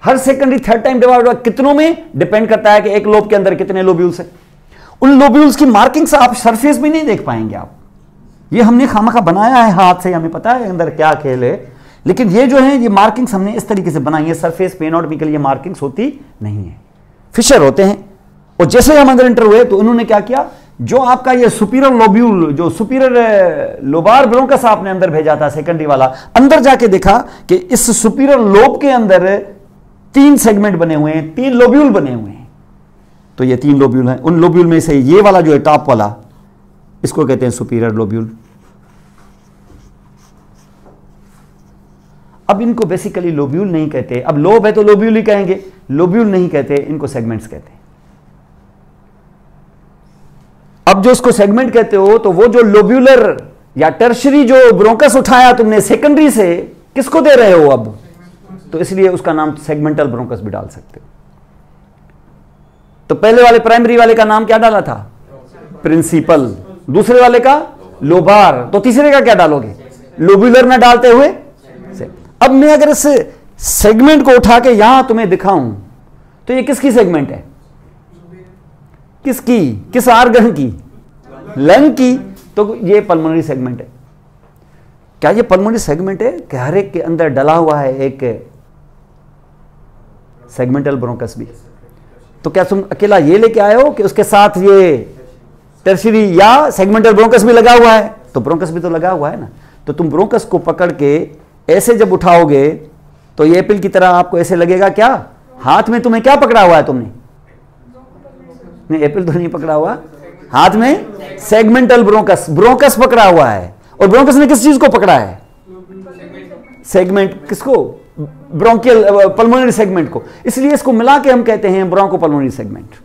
हर सेकेंडरी थर्ड टाइम डिवाइड हुआ, कितनों में डिपेंड करता है कि एक लोब के अंदर कितने लोब्यूल्स हैं। उन लोब्यूल्स की मार्किंग्स आप सरफेस में नहीं देख पाएंगे आप, ये हमने खामखा बनाया है हाथ से, हमें पता है अंदर क्या खेल है, लेकिन ये जो है ये मार्किंग्स हमने इस तरीके से बनाई है, सरफेस पे एनाटॉमिकली ये मार्किंग्स होती नहीं है, फिशर होते हैं। और जैसे हम अंदर एंटर हुए तो उन्होंने क्या किया, जो आपका ये सुपीरियर लोब्यूल, जो सुपीरियर लोबार ब्रोंकस आपने अंदर भेजा था सेकेंडरी वाला, अंदर जाके देखा कि इस सुपीरियर लोब के अंदर 3 सेगमेंट बने हुए हैं, 3 लोब्यूल बने हुए हैं। तो ये 3 लोब्यूल हैं, उन लोब्यूल में से ये वाला जो है टॉप वाला, इसको कहते हैं सुपीरियर लोब्यूल। अब इनको बेसिकली लोब्यूल नहीं कहते, अब लोब है तो लोब्यूल ही कहेंगे, लोब्यूल नहीं कहते, इनको सेगमेंट्स कहते हैं। अब जो इसको सेगमेंट कहते हो तो वो जो लोब्यूलर या टर्शरी जो ब्रोंकस उठाया तुमने सेकेंडरी से, किसको दे रहे हो अब, तो इसलिए उसका नाम सेगमेंटल ब्रोंकस भी डाल सकते हो। तो पहले वाले प्राइमरी वाले का नाम क्या डाला था, प्रिंसिपल, दूसरे वाले का लोबार, तो तीसरे का क्या डालोगे, लोब्यूलर ना डालते हुए। अब मैं अगर इस सेगमेंट को उठा के यहां तुम्हें दिखाऊं तो ये किसकी सेगमेंट है, किसकी, किस आर्गन की, लंग की, तो ये पल्मोनरी सेगमेंट है। क्या ये पल्मोनरी सेगमेंट है कि हर एक के अंदर डला हुआ है एक सेगमेंटल ब्रोंकस भी, तो क्या तुम अकेला ये लेके आए हो कि उसके साथ ये टर्शियरी या सेगमेंटल ब्रोंकस भी लगा हुआ है, तो ब्रोंकस भी तो लगा हुआ है ना। तो तुम ब्रोंकस को पकड़ के ऐसे जब उठाओगे तो ये एप्पल की तरह आपको ऐसे लगेगा, क्या हाथ में तुम्हें क्या पकड़ा हुआ है, तुमने नहीं एप्पल तो नहीं पकड़ा हुआ, हाथ में सेगमेंटल ब्रोंकस, ब्रोंकस पकड़ा हुआ है। और ब्रोंकस ने किस चीज को पकड़ा है, सेगमेंट, किसको, ब्रोंकियल पल्मोनरी सेगमेंट को, इसलिए इसको मिला के हम कहते हैं ब्रोंकोपल्मोनरी सेगमेंट।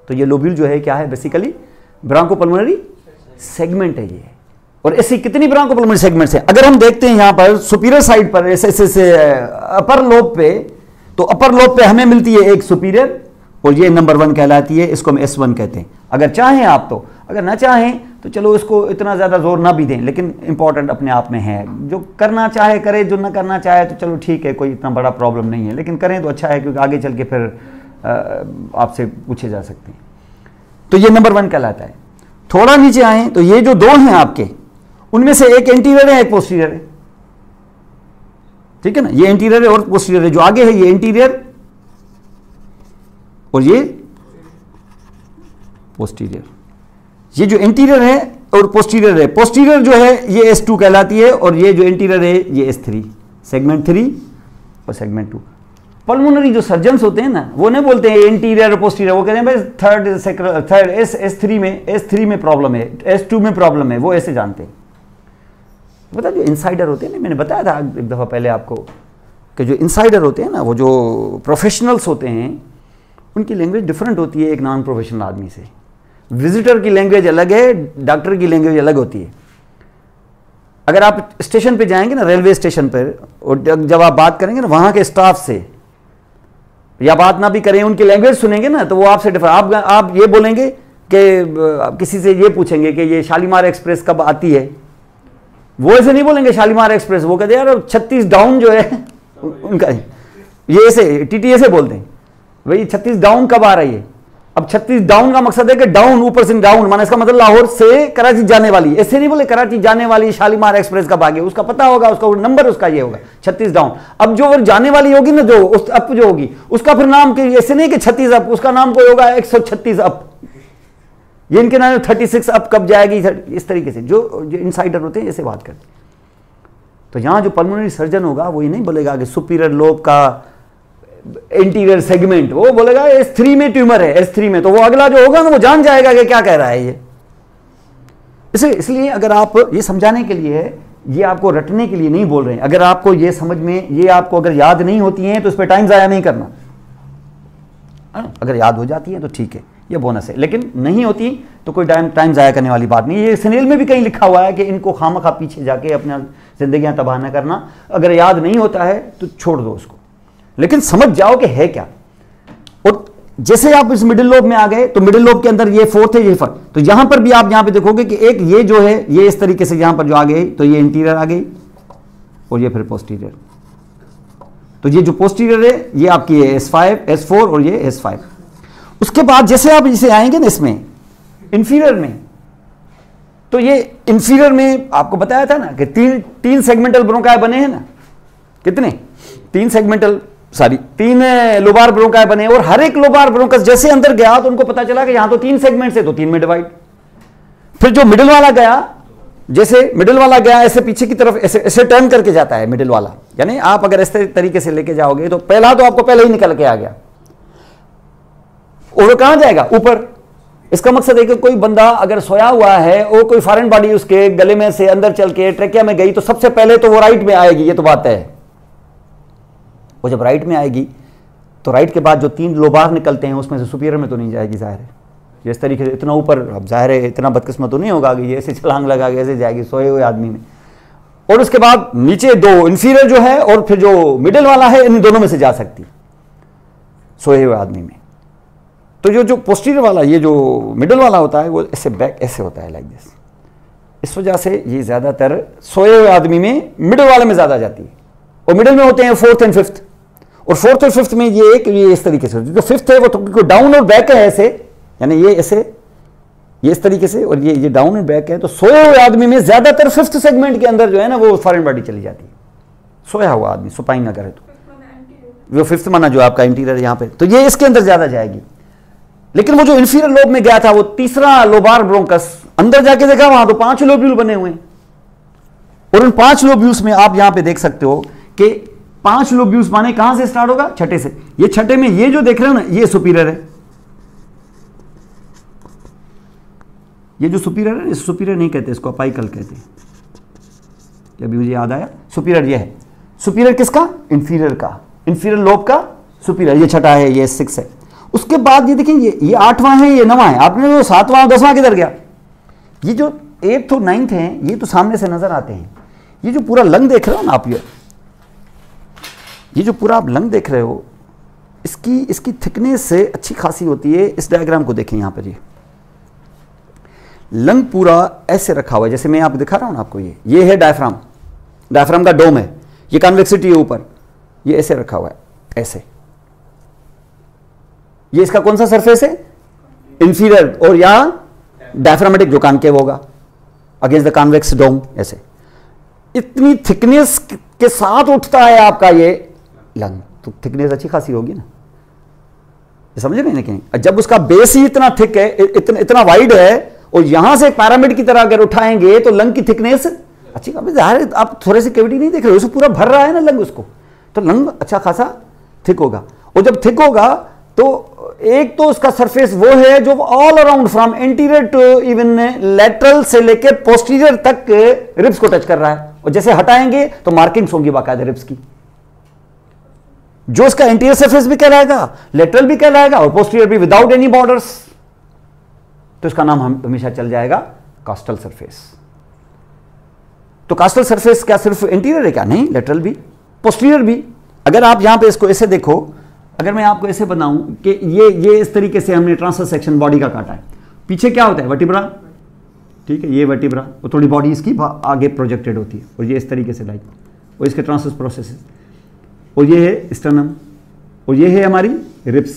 तो ये लोब्यूल जो है क्या है, बेसिकली ब्रोंकोपल्मोनरी सेगमेंट है ये। और ऐसी कितनी ब्रोंकोपल्मोनरी सेगमेंट्स हैं, अगर हम देखते हैं यहां पर सुपीरियर साइड पर ऐसे अपर लोब पे, तो अपर लोब पे हमें मिलती है एक सुपीरियर और ये नंबर 1 कहलाती है, इसको हम S1 कहते हैं। अगर चाहें आप तो, अगर ना चाहें तो चलो इसको इतना ज़्यादा जोर ना भी दें, लेकिन इंपॉर्टेंट अपने आप में है, जो करना चाहे करे, जो ना करना चाहे तो चलो ठीक है, कोई इतना बड़ा प्रॉब्लम नहीं है, लेकिन करें तो अच्छा है क्योंकि आगे चल के फिर आपसे पूछे जा सकते हैं। तो ये नंबर 1 कहलाता है। थोड़ा नीचे आए तो ये जो 2 हैं आपके, उनमें से एक एंटीरियर है, एक पोस्टीरियर है, ठीक है ना, ये एंटीरियर है और पोस्टीरियर है। जो आगे है ये एंटीरियर और ये पोस्टीरियर। ये जो इंटीरियर है और पोस्टीरियर है, पोस्टीरियर जो है ये S2 कहलाती है और ये जो इंटीरियर है ये S3, सेगमेंट 3 और सेगमेंट 2। पल्मोनरी जो सर्जन्स होते हैं ना, वो नहीं बोलते हैं इंटीरियर और पोस्टीरियर, वो कहते हैं भाई थर्ड S3 में प्रॉब्लम है, S2 में प्रॉब्लम है, वो ऐसे जानते हैं। पता जो इनसाइडर होते हैं ना, मैंने बताया था एक दफ़ा पहले आपको कि जो इनसाइडर होते हैं ना, वो जो प्रोफेशनल्स होते हैं, उनकी लैंग्वेज डिफरेंट होती है एक नॉन प्रोफेशनल आदमी से। विजिटर की लैंग्वेज अलग है, डॉक्टर की लैंग्वेज अलग होती है। अगर आप स्टेशन पे जाएंगे ना, रेलवे स्टेशन पर, और जब आप बात करेंगे ना वहाँ के स्टाफ से, या बात ना भी करें, उनकी लैंग्वेज सुनेंगे ना, तो वो आपसे डिफरेंट, आप ये बोलेंगे कि किसी से ये पूछेंगे कि ये शालीमार एक्सप्रेस कब आती है, वो ऐसे नहीं बोलेंगे शालीमार एक्सप्रेस, वो कहते हैं यार 36 डाउन जो है उनका, ये ऐसे TTA से बोलते हैं भाई 36 डाउन कब आ रही है। अब 36 डाउन का मकसद है कि डाउन, ऊपर से डाउन, माना इसका मतलब लाहौर से कराची जाने वाली, ऐसे नहीं बोले कराची जाने वाली शालीमार एक्सप्रेस कब आ गई, उसका पता होगा, उसका नंबर उसका ये होगा 36 डाउन। अब जो जाने वाली होगी ना, जो उस अप जो होगी, उसका फिर नाम ऐसे नहीं कि 36 अप, उसका नाम कोई होगा 136 अप, ये इनके नाम 36 अप कब जाएगी, इस तरीके से जो इनसाइडर होते हैं ऐसे बात करते हैं। तो यहां जो पल्मोनरी सर्जन होगा वो ये नहीं बोलेगा कि सुपीरियर लोब का इंटीरियर सेगमेंट, वो बोलेगा S3 में ट्यूमर है, S3 में, तो वो अगला जो होगा ना वो जान जाएगा कि क्या कह रहा है ये। इसलिए अगर आप ये समझाने के लिए है, ये आपको रटने के लिए नहीं बोल रहे हैं। अगर आपको ये समझ में, ये आपको अगर याद नहीं होती हैं तो इस पर टाइम ज़ाया नहीं करना, अगर याद हो जाती है तो ठीक है, ये बोनस है। लेकिन नहीं होती तो कोई टाइम ज़ाया करने वाली बात नहीं। ये सनेल में भी कहीं लिखा हुआ है कि इनको खामखा पीछे जाके अपना जिंदगियां तबाह न करना, अगर याद नहीं होता है तो छोड़ दो उसको, लेकिन समझ जाओ कि है क्या। और जैसे आप इस मिडिल लोब में आ गए तो मिडिल लोब के अंदर ये फोर्थ है, ये फर्स्ट, तो यहां पर भी आप यहां पे देखोगे कि एक ये जो है ये इस तरीके से यहां पर जो आ गई, तो ये इंटीरियर आ गई और ये फिर पोस्टीरियर। तो ये जो पोस्टीरियर है ये आपकी है S5, S4 और ये S5। उसके बाद जैसे आप इसे आएंगे ना इसमें इंफीरियर में, तो ये इंफीरियर में आपको बताया था ना कि तीन सेगमेंटल ब्रोंकाई बने हैं ना, कितने? तीन लोबार ब्रोंकाई बने, और हर एक लोबार ब्रोंकस जैसे अंदर गया तो उनको पता चला कि यहां तो 3 सेगमेंट से, तो 3 में डिवाइड। फिर जो मिडिल वाला गया, जैसे मिडिल वाला गया ऐसे पीछे की तरफ ऐसे टर्न करके जाता है मिडिल वाला, यानी आप अगर इस तरीके से लेके जाओगे तो पहला तो आपको पहले ही निकल के आ गया, और वो कहां जाएगा? ऊपर। इसका मकसद है कि कोई बंदा अगर सोया हुआ है और कोई फॉरेन बॉडी उसके गले में से अंदर चल के ट्रेकिया में गई तो सबसे पहले तो वो राइट में आएगी, ये तो बात है। वो जब राइट में आएगी तो राइट के बाद जो 3 लोबार निकलते हैं उसमें से सुपीरियर में तो नहीं जाएगी, जाहिर है। इस तरीके से इतना ऊपर, अब जाहिर है इतना बदकिस्मत तो नहीं होगा कि ये ऐसे छलांग लगा के ऐसे जाएगी सोए हुए आदमी में। और उसके बाद नीचे 2 इंफीरियर जो है और फिर जो मिडिल वाला है, इन दोनों में से जा सकती सोए हुए आदमी में। तो जो पोस्टीरियर वाला, ये जो मिडिल वाला होता है वो ऐसे बैक ऐसे होता है, लाइक दिस। इस वजह से ये ज्यादातर सोए हुए आदमी में मिडिल वाले में ज्यादा जाती है, और मिडिल में होते हैं 4th और 5th, और 4th और 5th में ये इस तरीके से, जो 5th है वो तो डाउन और बैक है ऐसे, यानी ये ऐसे, ये इस तरीके से, और ये डाउन और बैक है। तो सोए हुए आदमी में ज्यादातर 5th सेगमेंट के अंदर जो है ना वो फॉरेन बॉडी चली जाती है, सोया हुआ आदमी सुपाइन ना करे तो। वो 5th माना जो आपका इंटीरियर यहां पे, तो ये इसके अंदर ज्यादा जाएगी। लेकिन वो जो इंफीरियर लोब में गया था, वो तीसरा लोबार ब्रोंकस, अंदर जाके देखा वहां तो 5 लोब्यूल बने हुए हैं, और उन 5 लोब्यूल्स में आप यहां पे देख सकते हो कि 5 लोब्यूल्स माने कहां से स्टार्ट होगा? छठे से। ये छठे में ये जो देख रहे हो ना, ये सुपीरियर है। ये जो सुपीरियर है, इस सुपीरियर नहीं कहते, इसको अपाइकल कहते हैं। अभी मुझे याद आया, सुपीरियर ये है। सुपीरियर किसका? इंफीरियर का, इंफीरियर लोब का सुपीरियर। ये छठा है, ये 6 है। उसके बाद ये देखेंगे ये 8वां है, ये 9वां है। आपने जो 7वां और 10वां किधर गया? ये जो 8th और 9th हैं, ये तो सामने से नजर आते हैं। ये जो पूरा लंग देख रहे हो ना आप, ये जो पूरा आप लंग देख रहे हो, इसकी थिकनेस से अच्छी खासी होती है। इस डायग्राम को देखें, यहां पर ये लंग पूरा ऐसे रखा हुआ है, जैसे मैं आपको दिखा रहा हूं ना आपको, ये है डायफ्राम, डायफ्राम का डोम है, ये कन्वेक्सिटी है ऊपर, ये ऐसे रखा हुआ है, ऐसे। ये इसका कौन सा सरफेस है? इंफीरियर, और यहां डायफ्रामेटिक जो कॉनकेव होगा अगेंस्ट द कॉन्वेक्स डोम, ऐसे। इतनी थिकनेस के साथ उठता है आपका ये लंग, तो थिकनेस अच्छी खासी होगी ना, समझ रहे हैं? कहीं जब उसका बेस ही इतना थिक है, इतना वाइड है, और यहां से एक पैरामिड की तरह अगर उठाएंगे तो लंग की थिकनेस अच्छी। जाहिर आप थोड़े से कैविटी नहीं देख रहे हो, उसको पूरा भर रहा है ना लंग, उसको तो लंग अच्छा खासा थिक होगा। और जब थिक होगा तो एक तो उसका सरफेस वो है जो all around from anterior to even lateral से लेके पोस्टीरियर तक रिब्स को टच कर रहा है, और जैसे हटाएंगे तो मार्किंग्स होंगी बाकायदा रिब्स की। जो इसका एंटीरियर सरफेस भी कहलाएगा, लेटरल भी कहलाएगा, और पोस्टीरियर भी विदाउट एनी बॉर्डर्स, तो इसका नाम हमेशा चल जाएगा कास्टल सरफेस। तो कास्टल सरफेस क्या सिर्फ इंटीरियर है क्या? नहीं, लेटरल भी, पोस्टीरियर भी। अगर आप यहां पे इसको ऐसे देखो, अगर मैं आपको ऐसे बनाऊं कि ये इस तरीके से हमने ट्रांसवर्स सेक्शन बॉडी का काटा है, पीछे क्या होता है? वर्टिब्रा, ठीक है, ये वर्टिब्रा, और थोड़ी बॉडी इसकी आगे प्रोजेक्टेड होती है, और ये इस तरीके से लाइक, और इसके ट्रांसवर्स प्रोसेस, और ये है स्टर्नम, और ये है हमारी रिब्स।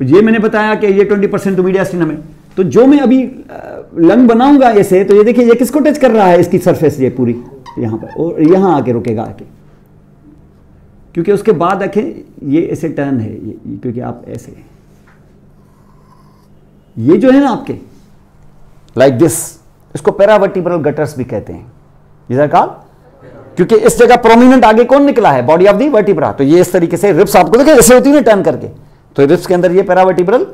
ये मैंने बताया कि ये 20% तो मीडियास्टिनम है। तो जो मैं अभी लंग बनाऊंगा ऐसे, तो ये देखिए ये किसको टच कर रहा है? इसकी सरफेस ये पूरी यहां पर, और यहां आके रुकेगा आके, क्योंकि उसके बाद देखें ये ऐसे टर्न है, ये क्योंकि आप ऐसे, ये जो है ना आपके लाइक दिस, इसको पैरावर्टिब्रल गटर्स भी कहते हैं। इधर का, क्योंकि इस जगह प्रोमिनेंट आगे कौन निकला है? Body of the vertebra. तो ये इस तरीके से रिब्स आपको देखें ऐसे होती है ना टर्न करके, तो रिब्स के अंदर ये पैरावर्टिब्रल,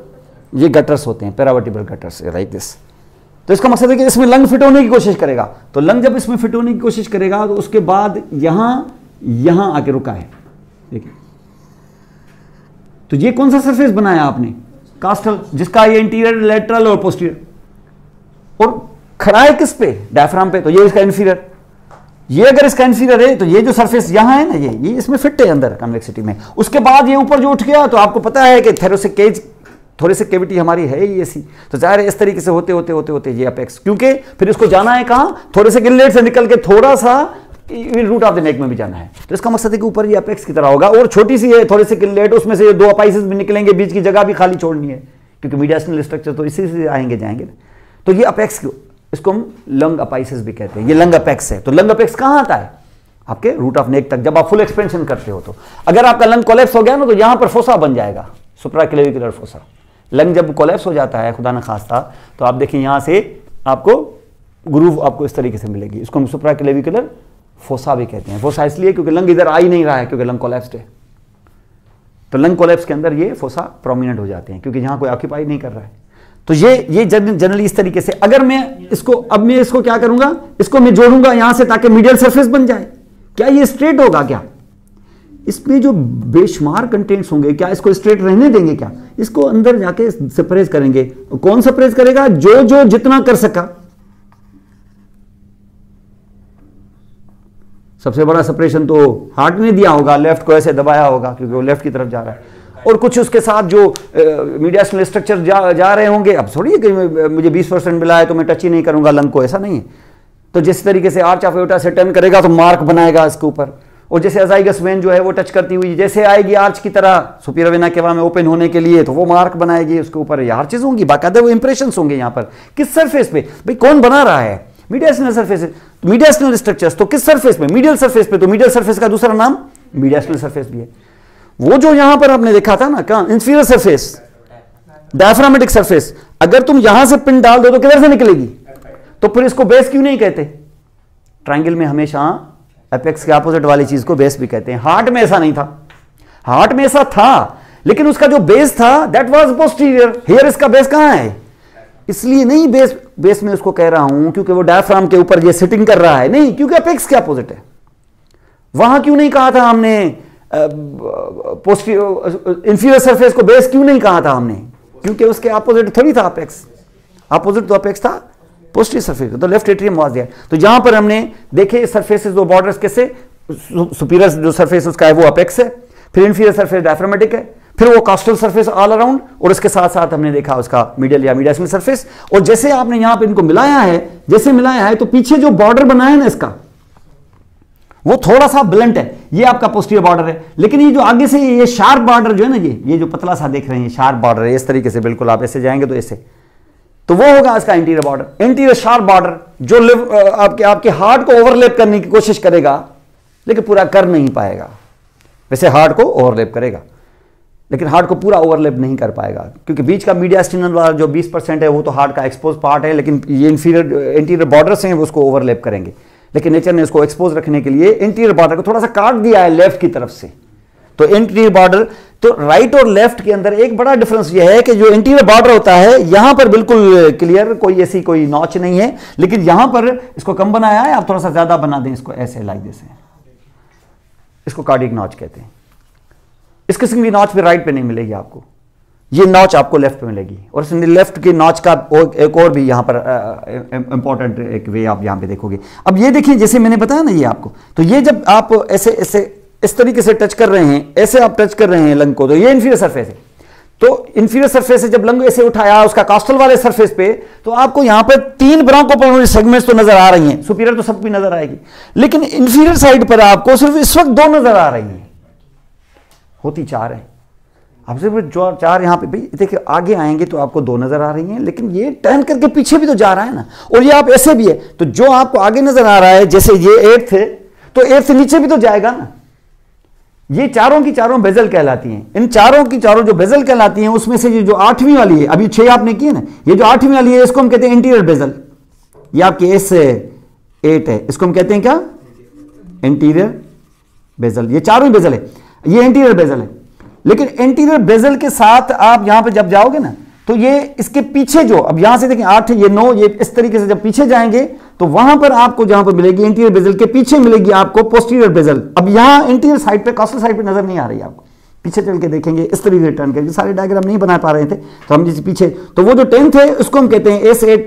ये गटर्स होते हैं, पैरावर्टिब्रल गटर्स लाइक दिस। तो इसका मकसद है कि इसमें लंग फिट होने की कोशिश करेगा। तो लंग जब इसमें फिट होने की कोशिश करेगा तो उसके बाद यहां आके रुका है, देखिए। तो ये कौन सा सरफेस बनाया आपने? कास्टल, जिसका ये इंटीरियर, लेटरल और पोस्टीरियर, और खड़ा है किस पे, डायफ्राम पे, तो ये इसका इंफीरियर। ये अगर इसका इंफीरियर है तो ये जो सरफेस यहां है ना, ये इसमें फिट है अंदर कन्वेक्सिटी में। उसके बाद ये ऊपर जो उठ गया तो आपको पता है कि थोरेसिक केज, थोरेसिक कैविटी हमारी है ही ऐसी, तो जाहिर है इस तरीके से होते होते होते होते ये अपेक्स, क्योंकि फिर इसको जाना है कहां, थोरेसिक इनलेट से निकल के थोड़ा सा रूट ऑफ द नेक में भी जाना है। तो इसका मकसद है कि ऊपर ये अपेक्स की तरह होगा, और छोटी सी है थोरेसिक इनलेट, उसमें से 2 अपाइसेस भी निकलेंगे, बीच की जगह भी खाली छोड़नी है, क्योंकि मीडियास्टिनल स्ट्रक्चर तो इसी से आएंगे जाएंगे। तो ये अपेक्स, इसको हम लंग अपाइसिस भी कहते हैं, ये लंग अपेक्स है। तो लंग अपेक्स कहां आता है, आपके रूट ऑफ नेक तक, जब आप फुल एक्सपेंशन करते हो। तो अगर आपका लंग कोलैप्स हो गया ना, तो यहां पर फोसा बन जाएगा, सुप्राक्लेविकुलर फोसा। लंग जब कोलैप्स हो जाता है खुदा न खास्ता, तो आप देखिए यहां से आपको ग्रूव आपको इस तरीके से मिलेगी, इसको हम सुप्राक्लेविकुलर फोसा भी कहते हैं। फोसा इसलिए क्योंकि लंग इधर आ ही नहीं रहा है, क्योंकि लंग कोलैप्स्ड है। तो लंग कोलैप्स के अंदर ये फोसा प्रोमिनेंट हो जाते हैं, क्योंकि यहां कोई ऑक्यूपाई नहीं कर रहा है। तो ये जनरली इस तरीके से, अगर मैं इसको, अब मैं इसको क्या करूंगा, इसको मैं जोड़ूंगा यहां से ताकि मीडियल सरफेस बन जाए। क्या ये स्ट्रेट होगा क्या, इसमें जो बेशुमार कंटेंट्स होंगे, क्या इसको स्ट्रेट रहने देंगे, क्या इसको अंदर जाके सेपरेट करेंगे। कौन सेपरेट करेगा, जो जितना कर सका। सबसे बड़ा सेपरेशन तो हार्ट ने दिया होगा, लेफ्ट को ऐसे दबाया होगा क्योंकि वो लेफ्ट की तरफ जा रहा है, और कुछ उसके साथ जो मीडियास्टिनल स्ट्रक्चर जा रहे होंगे। अब थोड़ी है कि मुझे 20% मिला है तो मैं टच ही नहीं करूंगा लंग को, ऐसा नहीं है। तो जिस तरीके से आर्च ऑफ एओर्टा से टर्न करेगा तो मार्क बनाएगा इसके ऊपर, और जैसे अजाइगस वेन जो है वो टच करती हुई जैसे आएगी आर्च की तरह सुपीरियर वेना केवा में ओपन होने के लिए, तो वो मार्क बनाएगी उसके ऊपर। ये हर चीज होंगी, बाकायदा वो इंप्रेशंस होंगे यहाँ पर। किस सरफेस पे भाई, कौन बना रहा है, मीडियास्टिनल सरफेस, मीडियास्टिनल स्ट्रक्चर्स। तो किस सरफेस पे, मीडियल सरफेस पे। तो मीडियल सरफेस का दूसरा नाम मीडियास्टिनल सरफेस भी है। वो जो यहां पर आपने देखा था ना, कहां, इंफीरियर सरफेस, डायफ्रामेटिक सरफेस। अगर तुम यहां से पिन डाल दो तो किधर से निकलेगी, तो फिर इसको बेस क्यों नहीं कहते। ट्रायंगल में हमेशा एपेक्स के ऑपोजिट वाली चीज को बेस भी कहते हैं। हार्ट में ऐसा नहीं था, हार्ट में ऐसा था लेकिन उसका जो बेस था दैट वाज पोस्टीरियर। हियर इसका बेस कहां है, इसलिए नहीं बेस में उसको कह रहा हूं क्योंकि वो डायफ्राम के ऊपर ये सिटिंग कर रहा है, नहीं क्योंकि एपेक्स के ऑपोजिट है। वहां क्यों नहीं कहा था हमने इंफीरियर सरफेस को बेस क्यों नहीं कहा था हमने, क्योंकि उसके ऑपोजिट थोड़ी था अपेक्स, ऑपोजिट तो अपेक्स था पोस्टीरियर सरफेस, तो लेफ्ट एट्रियम वाज देयर। तो जहां पर हमने देखे सरफेसेस दो बॉर्डर्स कैसे, सुपीरियर जो सरफेस उसका है वो अपेक्स है, फिर इंफीरियर सरफेस डायफ्रामेटिक है, फिर वो कॉस्टल सरफेस ऑल अराउंड, और इसके साथ साथ हमने देखा उसका मीडियल या मीडियास्टिनल सरफेस। और जैसे आपने यहां पे इनको मिलाया है, जैसे मिलाया है, तो पीछे जो बॉर्डर बना है ना इसका, वो थोड़ा सा ब्लंट है, ये आपका पोस्टीरियर बॉर्डर है। लेकिन ये जो आगे से ये शार्प बॉर्डर जो है ना, ये जो पतला सा देख रहे हैं शार्प बॉर्डर है, इस तरीके से बिल्कुल आप ऐसे जाएंगे तो ऐसे, तो वो होगा इसका interior border. Interior sharp border जो आपके हार्ट को ओवरलैप करने की कोशिश करेगा लेकिन पूरा कर नहीं पाएगा। वैसे हार्ट को ओवरलैप करेगा लेकिन हार्ट को पूरा ओवरलैप नहीं कर पाएगा, क्योंकि बीच का मीडियास्टिनल वाला जो 20% है वो तो हार्ट का एक्सपोज पार्ट है, लेकिन ये इंटीरियर बॉर्डर्स हैं वो उसको ओवरलैप करेंगे। लेकिन नेचर ने इसको एक्सपोज रखने के लिए इंटीरियर बॉर्डर को थोड़ा सा काट दिया है लेफ्ट की तरफ से। तो इंटीरियर बॉर्डर, तो राइट और लेफ्ट के अंदर एक बड़ा डिफरेंस यह है कि जो इंटीरियर बॉर्डर होता है यहां पर बिल्कुल क्लियर, कोई ऐसी कोई नॉच नहीं है, लेकिन यहां पर इसको कम बनाया है, आप थोड़ा सा ज्यादा बना दें इसको, ऐसे लाइक दिस है, इसको कार्डियक नॉच कहते हैं। इस किस्म की नॉच फिर राइट पे नहीं मिलेगी आपको, ये नॉच आपको लेफ्ट पे मिलेगी। और लेफ्ट की नॉच का एक और भी यहां पर इंपॉर्टेंट एक वे आप यहां पे देखोगे। अब ये देखिए, जैसे मैंने बताया ना ये आपको, तो ये जब आप ऐसे ऐसे इस तरीके से टच कर रहे हैं, ऐसे आप टच कर रहे हैं लंग को, तो ये इंफीरियर सरफेस है। तो इंफीरियर सरफेस से जब लंग ऐसे उठाया उसका कॉस्टल वाले सरफेस पे, तो आपको यहां पर 3 ब्रोंकोपल्मोनरी सेगमेंट्स तो नजर आ रही हैं, सुपीरियर तो सब भी नजर आएगी, लेकिन इंफीरियर साइड पर आपको सिर्फ इस वक्त 2 नजर आ रही हैं, होती 4 है। आप सिर्फ जो 4 यहां पे, भाई देखिए आगे आएंगे तो आपको 2 नजर आ रही हैं, लेकिन ये टर्न करके पीछे भी तो जा रहा है ना, और ये आप ऐसे भी है, तो जो आपको आगे नजर आ रहा है, जैसे ये 8 थे तो 8 से नीचे भी तो जाएगा ना। ये चारों की चारों बेजल कहलाती हैं। इन चारों की चारों जो बेजल कहलाती हैं, उसमें से ये जो 8वीं वाली है, अभी 6 आपने की है ना, ये जो 8वीं वाली है इसको हम कहते हैं इंटीरियर बेजल। ये आपकी S8 है, इसको हम कहते हैं क्या, इंटीरियर बेजल। ये चारों ही बेजल है, ये इंटीरियर बेजल है। लेकिन इंटीरियर बेजल के साथ आप यहां पे जब जाओगे ना, तो ये इसके पीछे जो, अब यहां से देखें 8 ये 9, ये इस तरीके से जब पीछे जाएंगे तो वहां पर आपको जहां पर मिलेगी इंटीरियर बेजल के पीछे मिलेगी आपको पोस्टीरियर बेजल। अब यहां इंटीरियर साइड पे, कॉस्टल साइड पे नजर नहीं आ रही आपको, पीछे चल के देखेंगे, इस तरीके से टर्न करेंगे। सारे डायग्राम नहीं बना पा रहे थे तो हम जैसे पीछे, तो वो जो 10th है उसको हम कहते हैं S8,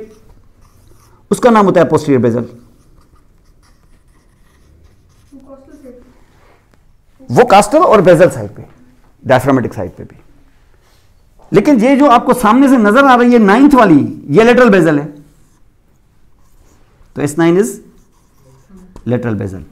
उसका नाम होता है पोस्टीरियर बेजल। वो कास्टर और बेजल साइड पे, डायफ्रामेटिक साइड पे भी। लेकिन ये जो आपको सामने से नजर आ रही है 9th वाली, ये लेटरल बेजल है, तो S9 इज लेटरल बेजल।